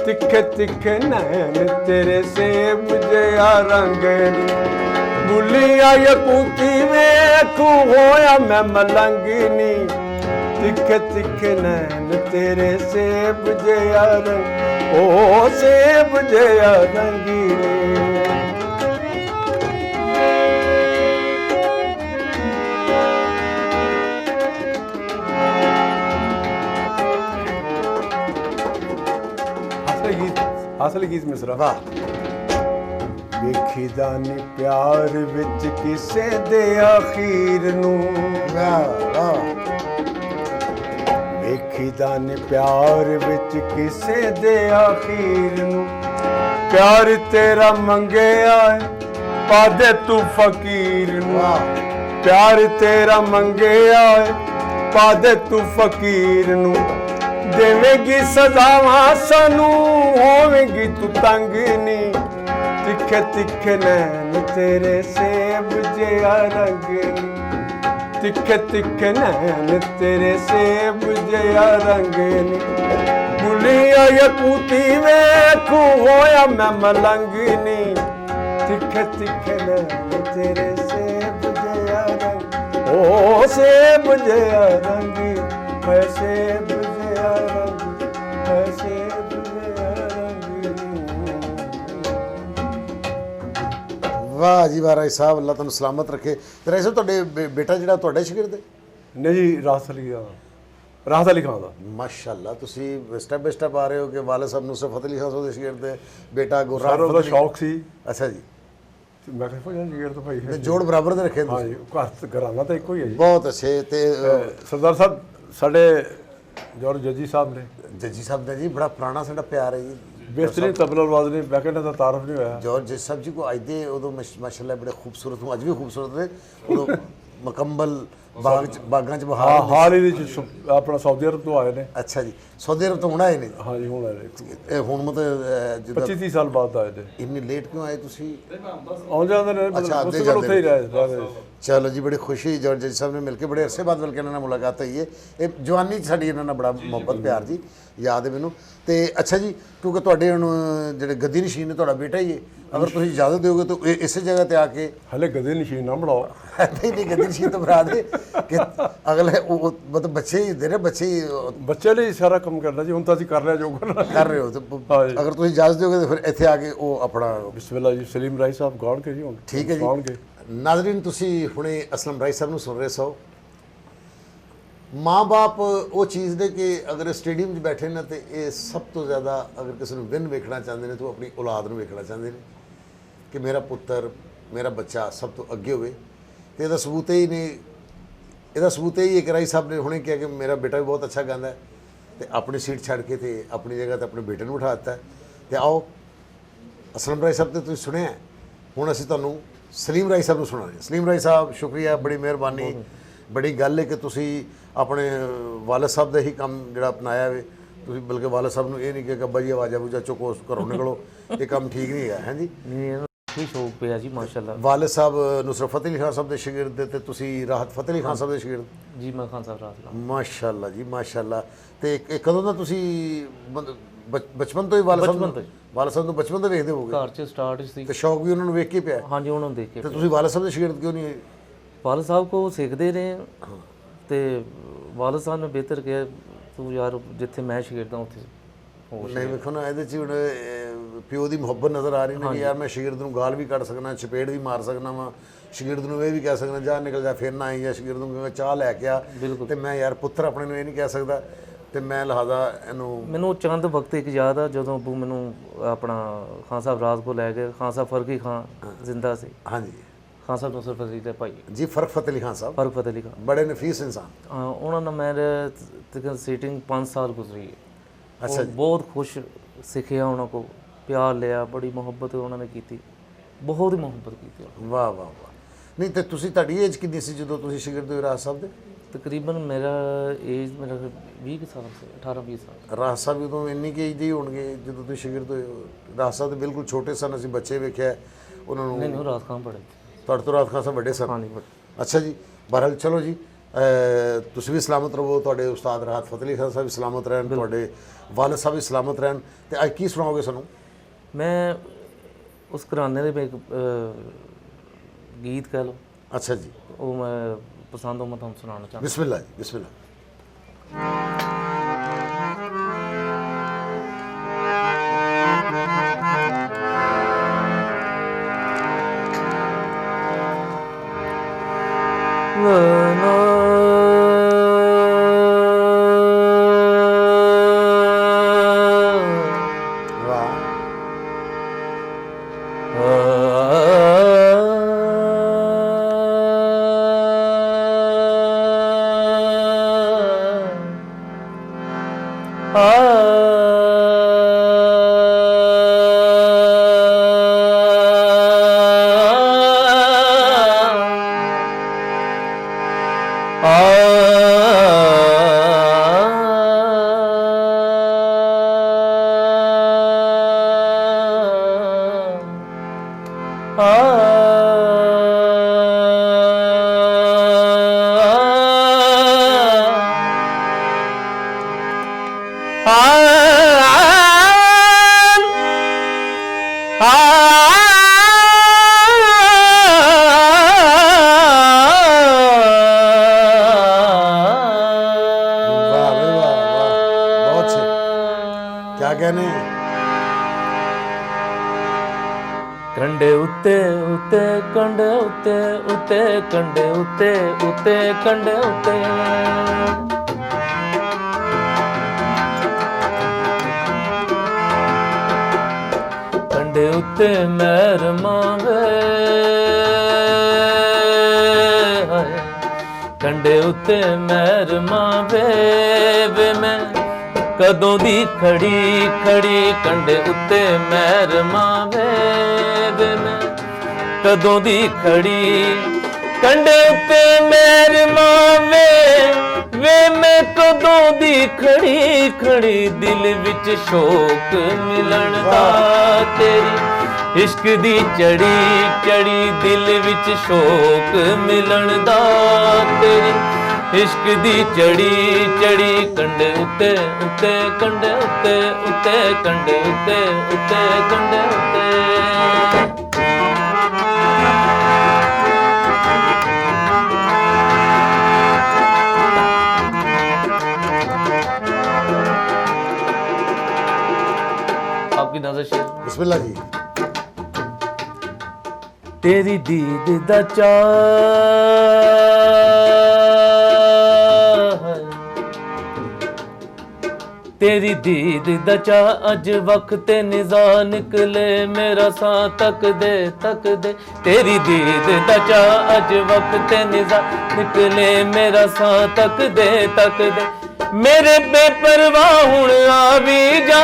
ਤਿੱਖੇ ਤਿੱਖੇ ਨੈਣ ਤੇਰੇ ਸੇਬ ਜਿਹਾ ਰੰਗ ਬੁੱਲੀਆਂ ਯਕੂਤੀ ਵੇਖੂ ਹੋਇਆ ਮੈਂ ਮਲੰਗਨੀ ਤਿੱਖੇ ਤਿੱਖੇ ਨੈਣ ਤੇਰੇ ਸੇਬ ਜਿਹਾ ਰੰਗ ਓ ਸੇਬ ਜਿਹਾ ਰੰਗੀਨੀ ਅਸਲ ਗੀਤ ਮਿਸਰਾ ਵਾਹ ਵੇਖੀਦਾ ਨੀ ਪਿਆਰ ਵਿੱਚ ਕਿਸੇ ਦੇ ਅਖੀਰ ਨੂੰ ਵਾਹ ਵੇਖੀਦਾ ਨੀ ਪਿਆਰ ਵਿੱਚ ਕਿਸੇ ਦੇ ਅਖੀਰ ਨੂੰ ਪਿਆਰ ਤੇਰਾ ਮੰਗਿਆ ਪਾ ਦੇ ਤੂੰ ਫਕੀਰ ਨੂੰ ਪਿਆਰ ਤੇਰਾ ਮੰਗਿਆ ਪਾ ਦੇ ਤੂੰ ਫਕੀਰ ਨੂੰ ਦੇਵੇਂਗੀ ਸਜ਼ਾਵਾਂ ਸਾਨੂੰ ਹੋਵੇਂਗੀ ਤੂੰ ਤੰਗ ਨੀ ਤਿੱਖੇ ਤਿੱਖੇ ਨੈਣ ਤੇਰੇ ਸੇਬ ਜਿਹਾ ਰੰਗ ਨੀ ਤਿੱਖੇ ਤਿੱਖੇ ਨੈਣ ਤੇਰੇ ਸੇਬ ਜਿਹਾ ਰੰਗ ਨੀ ਬੁੱਲੀਆਂ ਯਕੂਤੀ ਵੇਖੂ ਹੋਇਆ ਮੈਂ ਮਲੰਗ ਨੀ ਤਿੱਖੇ ਤਿੱਖੇ ਨੈਣ ਤੇਰੇ ਸੇਬ ਜਿਹਾ ਰੰਗ ਓ ਸੇਬ ਜਿਹਾ ਰੰਗ ਮੈਂ ਸੇਬ ਵਾਹ ਜੀ ਵਾਹ ਰਾਏ ਸਾਹਿਬ ਅੱਲਾ ਤੁਹਾਨੂੰ ਸਲਾਮਤ ਰੱਖੇ ਤੇ ਰਾਏ ਸਾਹਿਬ ਤੁਹਾਡੇ ਬੇਟਾ ਜਿਹੜਾ ਤੁਹਾਡਾ ਸ਼ਾਗਿਰਦ ਹੈ ਨਹੀਂ ਜੀ ਰਾਹਤ ਅਲੀ ਖਾਨ ਦਾ ਮਾਸ਼ਾਅੱਲਾ ਤੁਸੀਂ ਸਟੈਪ ਬਾਈ ਸਟੈਪ ਆ ਰਹੇ ਹੋ ਕਿ ਵਾਲਿਦ ਸਾਹਿਬ ਨੁਸਰਤ ਅਲੀ ਖਾਨ ਦੇ ਸ਼ਾਗਿਰਦ ਹੈ ਬੇਟਾ ਗੁਰਰਾਮ ਸਰ ਉਹਦਾ ਸ਼ੌਕ ਸੀ ਅੱਛਾ ਜੀ ਮੈਂ ਕਿਹਾ ਸ਼ਾਗਿਰਦ ਤਾਂ ਭਾਈ ਜੋੜ ਬਰਾਬਰ ਦੇ ਰੱਖੇ ਹਾਂ ਜੀ ਘਰ ਘਰਾਨਾ ਤਾਂ ਇੱਕੋ ਹੀ ਹੈ ਜੀ ਬਹੁਤ ਅੱਛੇ ਤੇ ਸਰਦਾਰ ਸਾਹਿਬ ਸਾਡੇ ਜੋਰ ਜੱਜੀ ਸਾਹਿਬ ਨੇ ਜੱਜੀ ਸਾਹਿਬ ਨੇ ਜੀ ਬੜਾ ਪੁਰਾਣਾ ਸਾਡਾ ਪਿਆਰ ਹੈ ਜੀ बेहतरीन तबला आवाज ने बैकेंड का तारफ नहीं होया जॉर्ज साहब जी को आज दे उदो माशाल्लाह बड़े खूबसूरत हूँ अज भी खूबसूरत है उदो मुकम्मल बागां च बहार हाल ही अपना सऊदी अरब तो आए ने अच्छा जी सऊदी अरब तो हुण आए ने हाँ जी हुण आए हुण मतलब 25-30 साल बाद आए थे इन्नी लेट क्यों आए तुसी आउंदे जांदे ने अच्छा आते उत्थे ही रहे चलो जी बड़ी खुशी जॉर्ज जज साहब ने मिलकर बड़े अरसे बाद बल्कि इन्होंने मुलाकात हुई है ये जवानी साड़ी इन्होंने बड़ा मुहब्बत प्यार जी याद है मैनू तो अच्छा जी क्योंकि तुहाडे हुण जिहड़े गद्दी नशीन ने तुहाडा बेटा ही है अगर तुसीं इजाजत दोगे तो इस जगह ते आके हले गद्दी नशीन ना बनाओ नहीं गद्दी नशीन तो बना दे कि अगले मतलब बच्चे ही दे बच्चे ही बच्चे लिए सारा काम करना जी हुण तां असीं कर लिया जो कर रहे हो तो अगर तुसीं इजाजत दोगे तो फिर इत्थे आके वो अपना बिस्मिल्लाह जी सलीम राय साहब गाउण के जी हुण ठीक है जी नाज़रीन तुसीं हुणे असलम राय साहब नूं सुन रहे सो माँ बाप वो चीज़ ने कि अगर स्टेडियम च बैठे ना तो ये सब तो ज़्यादा अगर किसी को विन वेखना चाहते हैं तो अपनी औलाद को वेखना चाहते हैं कि मेरा पुत्र मेरा बच्चा सब तो अगे होवे तो यदा सबूत ही नहीं यदा सबूत ही एक राय साहब ने हुणे कहा कि मेरा बेटा भी बहुत अच्छा गाता है तो अपनी सीट छड़ के तो अपनी जगह तो अपने बेटे को बिठा दिता है ਤੇ ਆਓ ਅਸਲਮ ਰਾਏ ਸਾਹਿਬ ਤੇ ਤੁਸੀਂ ਸੁਣਿਆ ਹੈ, ਹੁਣ ਅਸੀਂ ਤੁਹਾਨੂੰ ਸਲੀਮ ਰਾਏ ਸਾਹਿਬ ਨੂੰ ਸੁਣਾਉਂਦੇ ਹਾਂ। ਸਲੀਮ ਰਾਏ ਸਾਹਿਬ ਸ਼ੁਕਰੀਆ, ਬੜੀ ਮਿਹਰਬਾਨੀ, ਬੜੀ ਗੱਲ ਹੈ ਕਿ ਤੁਸੀਂ ਆਪਣੇ ਵਾਲਦ ਸਾਹਿਬ ਦਾ ਹੀ ਕੰਮ ਜਿਹੜਾ ਅਪਣਾਇਆ ਵੇ। ਤੁਸੀਂ ਬਲਕਿ ਵਾਲਦ ਸਾਹਿਬ ਨੂੰ ਇਹ ਨਹੀਂ ਕਿ ਅੱਬਾ ਜੀ ਆਵਾਜ਼ਾਂ ਬੂਜਾ ਚੁੱਕੋ ਘਰੋਂ ਨਿਕਲੋ, ਇਹ ਕੰਮ ਠੀਕ ਨਹੀਂ ਹੈ ਜੀ। ਨਹੀਂ ਇਹਨੂੰ ਵੀ ਸ਼ੌਕ ਪਿਆ ਜੀ ਮਾਸ਼ਾਅੱਲਾ। ਵਾਲਦ ਸਾਹਿਬ ਨੁਸਰਤ ਫਤਿਹ ਅਲੀ ਖਾਨ ਸਾਹਿਬ ਦੇ ਸ਼ਾਗਿਰਦ ਤੇ ਤੁਸੀਂ ਰਾਹਤ ਫਤਿਹ ਅਲੀ ਖਾਨ ਸਾਹਿਬ ਦੇ ਸ਼ਾਗਿਰਦ। ਜੀ ਮੈਂ ਖਾਨ ਸਾਹਿਬ ਰਾਤ ਮਾਸ਼ਾਅੱਲਾ ਜੀ ਮਾਸ਼ਾਅੱਲਾ। ਤੇ ਇਹ ਕਦੋਂ ਦਾ ਤੁਸੀਂ ਬਚਪਨ ਤੋਂ ਹੀ ਵਾਲਦ ਸਾਹਿਬ ਨੂੰ ਵਾਲਦ ਸਾਹਿਬ ਨੂੰ ਬਚਪਨ ਤੋਂ ਵੇਖਦੇ ਹੋਗੇ? ਘਰ 'ਚ ਸਟਾਰਟ ਸੀ ਤੇ ਸ਼ੌਕ ਵੀ ਉਹਨਾਂ ਨੂੰ ਵੇਖ ਕੇ ਪਿਆ। ਹਾਂਜੀ ਉਹਨਾਂ ਨੂੰ ਦੇਖ ਕੇ। ਤੇ ਤੁਸੀਂ ਵਾਲਦ ਸਾਹਿਬ ਦੇ ਸ਼ਾਗਿਰਦ ਕਿਉਂ ਨਹੀਂ? ਵਾਲਦ ਸਾਹਿਬ ਕੋ ਸਿੱਖਦੇ ਰਹੇ ਤੇ ਵਾਲਦ ਸਾਹਿਬ ਨੇ ਬਿਹਤਰ ਕਿਹਾ ਤੂੰ ਯਾਰ ਜਿੱਥੇ ਮੈਂ ਸ਼ਾਗਿਰਦ ਹਾਂ ਉੱਥੇ ਹੋ। ਨਹੀਂ ਵੇਖੋ ਨਾ, ਇਹਦੇ 'ਚ ਹੁਣ ਪਿਓ ਦੀ ਮੁਹੱਬਤ ਨਜ਼ਰ ਆ ਰਹੀ ਨੇ ਕਿ ਯਾਰ ਮੈਂ ਸ਼ਾਗਿਰਦ ਨੂੰ ਗਾਲ ਵੀ ਕੱਢ ਸਕਣਾ, ਚਪੇੜ ਵੀ ਮਾਰ ਸਕਣਾ ਵਾ, ਸ਼ਾਗਿਰਦ ਨੂੰ ਇਹ ਵੀ ਕਹਿ ਸਕਣਾ ਜਾ ਨਿਕਲ ਜਾ ਫਿਰ ਨਾ ਆਈ, ਜਾਂ ਸ਼ਾਗਿਰਦ ਨੂੰ ਕਿਉਂਕਿ ਚਾਹ ਲੈ ਕੇ ਆ। ਤੇ ਮੈਂ ਯਾਰ ਪੁੱਤਰ ਆਪਣੇ ਨੂੰ ਇਹ ਨਹੀਂ ਕਹਿ ਸਕਦਾ, ਤੇ ਮੈਂ ਲਿਹਾਜ਼ਾ ਇਹਨੂੰ ਮੈਨੂੰ ਚੰਦ ਵਕਤ ਇੱਕ ਯਾਦ ਆ ਜਦੋਂ ਅੱਬੂ ਮੈਨੂੰ ਆਪਣਾ ਖਾਨ ਸਾਹਿਬ ਰਾਤ ਕੋ ਲੈ ਗਏ। ਖਾਨ ਸਾਹਿਬ ਫਰਕੀ ਖਾਨ ਜ਼ਿੰਦਾ ਸੀ। ਹਾਂਜੀ ਖਾਨ ਸਾਹਿਬ ਨੁਸਰਤ ਫਤਿਹ ਦੇ ਭਾਈ ਜੀ, ਫਰਕ ਫਤਿਹ ਅਲੀ ਖਾਨ ਸਾਹਿਬ ਫਰਕ ਫਤਿਹ ਅਲੀ ਖਾਨ ਬੜੇ ਨਫੀਸ ਇਨਸਾਨ। ਉਹਨਾਂ ਨਾਲ ਮੇਰੇ ਤਕਰੀਬਨ ਸੀਟਿੰਗ 5 ਸਾਲ ਗੁਜ਼ਰੀ ਹੈ। ਅੱਛਾ ਜੀ, ਬਹੁਤ ਖੁਸ਼ ਸਿੱਖਿਆ ਉਹਨਾਂ ਕੋ, ਪਿਆਰ ਲਿਆ, ਬੜੀ ਮੁਹੱਬਤ ਉਹਨਾਂ ਨੇ ਕੀਤੀ, ਬਹੁਤ ਹੀ ਮੁਹੱਬਤ ਕੀਤੀ। ਵਾਹ ਵਾਹ ਵਾਹ। ਨਹੀਂ ਤੇ ਤੁਸੀਂ, ਤੁਹਾਡੀ ਏਜ ਕਿੰਨੀ ਸੀ ਜਦੋਂ ਤੁਸੀਂ ਸ਼ਾਗਿਰਦ ਹੋਏ ਰਾਜ ਸਾਹਿਬ ਦੇ? ਤਕਰੀਬਨ ਮੇਰਾ ਏਜ 20 ਸਾਲ ਸੀ, 18-20 ਸਾਲ। ਰਾਜ ਸਾਹਿਬ ਉਦੋਂ ਇੰਨੀ ਕਿ ਏਜ ਦੇ ਹੀ ਹੋਣਗੇ ਜਦੋਂ ਤੁਸੀਂ ਸ਼ਾਗਿਰਦ ਹੋਏ ਹੋ? ਰਾਜ ਸਾਹਿਬ ਦੇ ਬਿਲਕੁਲ ਛੋਟੇ ਸਨ, ਅਸੀਂ ਬੱਚੇ ਵੇਖਿਆ ਉਹਨਾਂ ਨੂੰ। ਨਹੀਂ ਰਾਤ ਖਾਨ ਪੜ੍ਹੇ। ਤੁਹਾਡੇ ਤੋਂ ਰਾਤ ਖਾਨ ਸਾਹਿਬ ਵੱਡੇ ਸਨ? ਹਾਂਜੀ। ਅੱਛਾ ਜੀ, ਬਹਰਹਾਲ ਚਲੋ ਜੀ, ਤੁਸੀਂ ਵੀ ਸਲਾਮਤ ਰਹੋ, ਤੁਹਾਡੇ ਉਸਤਾਦ ਰਾਹਤ ਫਤਿਹ ਅਲੀ ਖਾਨ ਸਾਹਿਬ ਵੀ ਸਲਾਮਤ ਰਹਿਣ, ਤੁਹਾਡੇ ਵਾਲਦ ਸਾਹਿਬ ਵੀ ਸਲਾਮਤ ਰਹਿਣ। ਤੇ ਅੱਜ ਕੀ ਸੁਣਾਓਗੇ ਸਾਨੂੰ? ਮੈਂ ਉਸ ਘਰਾਣੇ ਦੇ ਇੱਕ ਗੀਤ ਕਹਿ ਲਓ। ਅੱਛਾ ਜੀ, ਉਹ ਮੈਂ ਪਸੰਦ ਉਹ ਮੈਂ ਤੁਹਾਨੂੰ ਸੁਣਾਉਣਾ ਚਾਹੁੰਦਾ। ਬਿਸਮਿਲ੍ਲਾ ਜੀ, ਬਿਸਮਿਲ੍ਲਾ। ਕੰਡੇ ਉੱਤੇ ਉੱਤੇ ਕੰਡੇ ਉੱਤੇ ਉੱਤੇ ਕੰਡੇ ਉੱਤੇ ਉੱਤੇ ਕੰਡੇ ਉੱਤੇ ਕੰਡੇ ਉੱਤੇ ਮਹਿਰ ਮਾਵੇ ਕੰਡੇ ਉੱਤੇ ਮਹਿਰ ਮਾਵੇ ਵੇ ਮੈਂ ਕਦੋਂ ਦੀ ਖੜੀ ਖੜੀ ਕੰਡੇ ਉੱਤੇ ਮਹਿਰ ਮਾਵੇ ਵੇ ਮੈਂ ਕਦੋਂ ਦੀ ਖੜੀ ਕੰਡੇ ਉੱਤੇ ਮਹਿਰ ਮਾਵੇ ਵੇ ਮੈਂ ਕਦੋਂ ਦੀ ਖੜੀ ਖੜੀ ਦਿਲ ਵਿੱਚ ਸ਼ੌਕ ਮਿਲਣ ਦਾ ਤੇਰੀ ਇਸ਼ਕ ਦੀ ਚੜੀ ਚੜੀ ਦਿਲ ਵਿੱਚ ਸ਼ੌਕ ਮਿਲਣ ਦਾ ਤੇਰੀ ਇਸ਼ਕ ਦੀ ਚੜੀ ਚੜੀ ਕੰਡੇ ਉੱਤੇ ਉੱਤੇ ਕੰਡੇ ਉੱਤੇ ਉੱਤੇ ਕੰਡੇ ਉੱਤੇ ਉੱਤੇ ਕੰਡੇ ਉੱਤੇ आपकी नजर शेर बिस्मिल्लाह जी। तेरी दीद दा चाह तेरी दीद दा चाह अज वक्त निजा निकले मेरा सा तक दे तेरी दीद दा चाह अज वक्त निजा निकले मेरा सा तक दे मेरे बेपरवाह हुण आ भी जा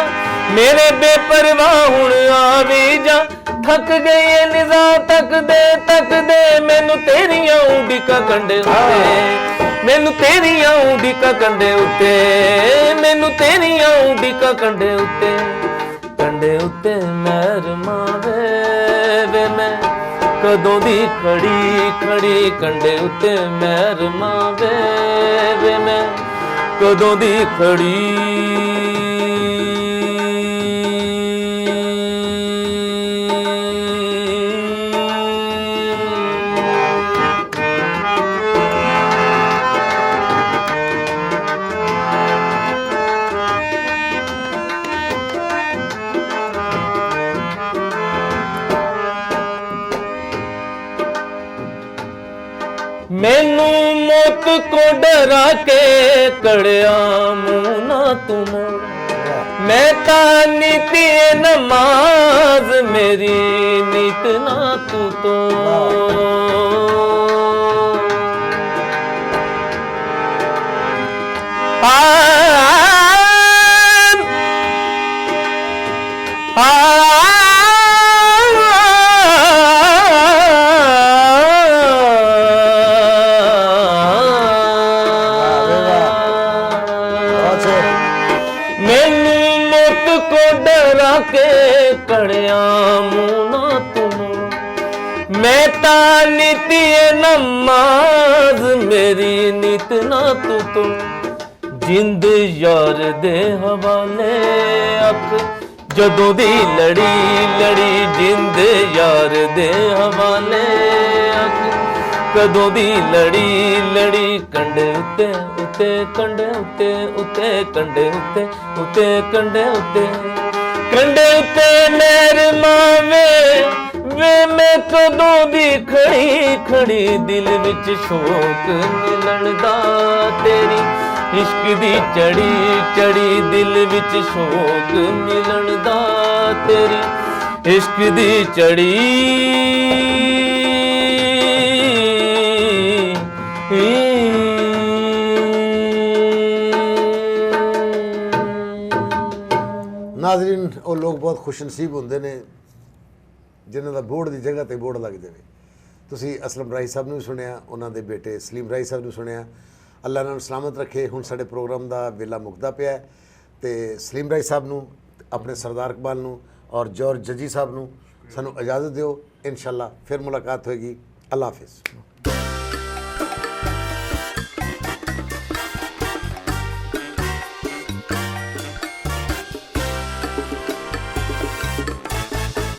ਮੇਰੇ ਬੇਪਰਵਾਹ ਹੁਣ ਆ ਵੀ ਜਾ ਥੱਕ ਗਈ ਨਿਜ਼ਾ ਤੱਕਦੇ ਮੈਨੂੰ ਤੇਰੀਆਂ ਉਡੀਕਾਂ ਕੰਡੇ ਉੱਤੇ ਮੈਨੂੰ ਤੇਰੀਆਂ ਉਡੀਕਾਂ ਕੰਡੇ ਉੱਤੇ ਮੈਨੂੰ ਤੇਰੀਆਂ ਉਡੀਕਾਂ ਕੰਡੇ ਉੱਤੇ ਮਹਿਰਮਾ ਵੇ ਮੈਂ ਕਦੋਂ ਦੀ ਖੜੀ ਕੰਡੇ ਉੱਤੇ ਮਹਿਰਮਾ ਵੇ ਮੈਂ ਕਦੋਂ ਦੀ ਮੈਨੂੰ ਮੌਤ ਕੋ ਡਰਾ ਕੇ ਕੜਿਆ ਮੂੰਹ ਨਾ ਤੂੰ ਮੈਂ ਤਾਂ ਨੀਤੀ ਨਮਾਜ਼ ਮੇਰੀ ਨੀਤ ਨਾ ਤੂੰ ਤੋਂ ਕੇ ਕੜਿਆ ਮੂੰਹ ਨਾ ਤੂੰ ਮੈਂ ਤਾਂ ਨੀਤੀ ਨਮਾਜ਼ ਮੇਰੀ ਨੀਤ ਨਾ ਤੂੰ ਜਿੰਦ ਯਾਰ ਦੇ ਹਵਾਲੇ ਅੱਖ ਜਦੋਂ ਦੀ ਲੜੀ ਜਿੰਦ ਯਾਰ ਦੇ ਹਵਾਲੇ ਅੱਖ ਕਦੋਂ ਦੀ ਲੜੀ ਕੰਡੇ ਉੱਤੇ ਕੰਡੇ ਉੱਤੇ ਨਰਮਾ ਵੇ ਮੈਂ ਕਦੋਂ ਦੀ ਖੜੀ ਦਿਲ ਵਿੱਚ ਸ਼ੌਕ ਮਿਲਣ ਦਾ ਤੇਰੀ ਇਸ਼ਕ ਦੀ ਚੜੀ ਦਿਲ ਵਿੱਚ ਸ਼ੌਕ ਮਿਲਣ ਦਾ ਤੇਰੀ ਇਸ਼ਕ ਦੀ ਚੜੀ ਨਾਜ਼ਰੀਨ ਉਹ ਲੋਕ ਬਹੁਤ ਖੁਸ਼ਨਸੀਬ ਹੁੰਦੇ ਨੇ ਜਿਨ੍ਹਾਂ ਦਾ ਬੋਰਡ ਦੀ ਜਗ੍ਹਾ ਤੇ ਬੋਰਡ ਲੱਗ ਜਾਵੇ। ਤੁਸੀਂ ਅਸਲਮ ਰਾਈ ਸਾਹਿਬ ਨੂੰ ਵੀ ਸੁਣਿਆ, ਉਹਨਾਂ ਦੇ ਬੇਟੇ ਸਲੀਮ ਰਾਈ ਸਾਹਿਬ ਨੂੰ ਸੁਣਿਆ। ਅੱਲਾ ਇਹਨਾਂ ਨੂੰ ਸਲਾਮਤ ਰੱਖੇ। ਹੁਣ ਸਾਡੇ ਪ੍ਰੋਗਰਾਮ ਦਾ ਵੇਲਾ ਮੁੱਕਦਾ ਪਿਆ ਤੇ ਸਲੀਮ ਰਾਈ ਸਾਹਿਬ ਨੂੰ, ਆਪਣੇ ਸਰਦਾਰ ਇਕਬਾਲ ਨੂੰ ਔਰ ਜੌਰਜ ਜੱਜੀ ਸਾਹਿਬ ਨੂੰ ਸਾਨੂੰ ਇਜਾਜ਼ਤ ਦਿਓ। ਇਨਸ਼ਾਅੱਲਾ ਫਿਰ ਮੁਲਾਕਾਤ ਹੋਏਗੀ। ਅੱਲਾ ਹਾਫਿਜ਼।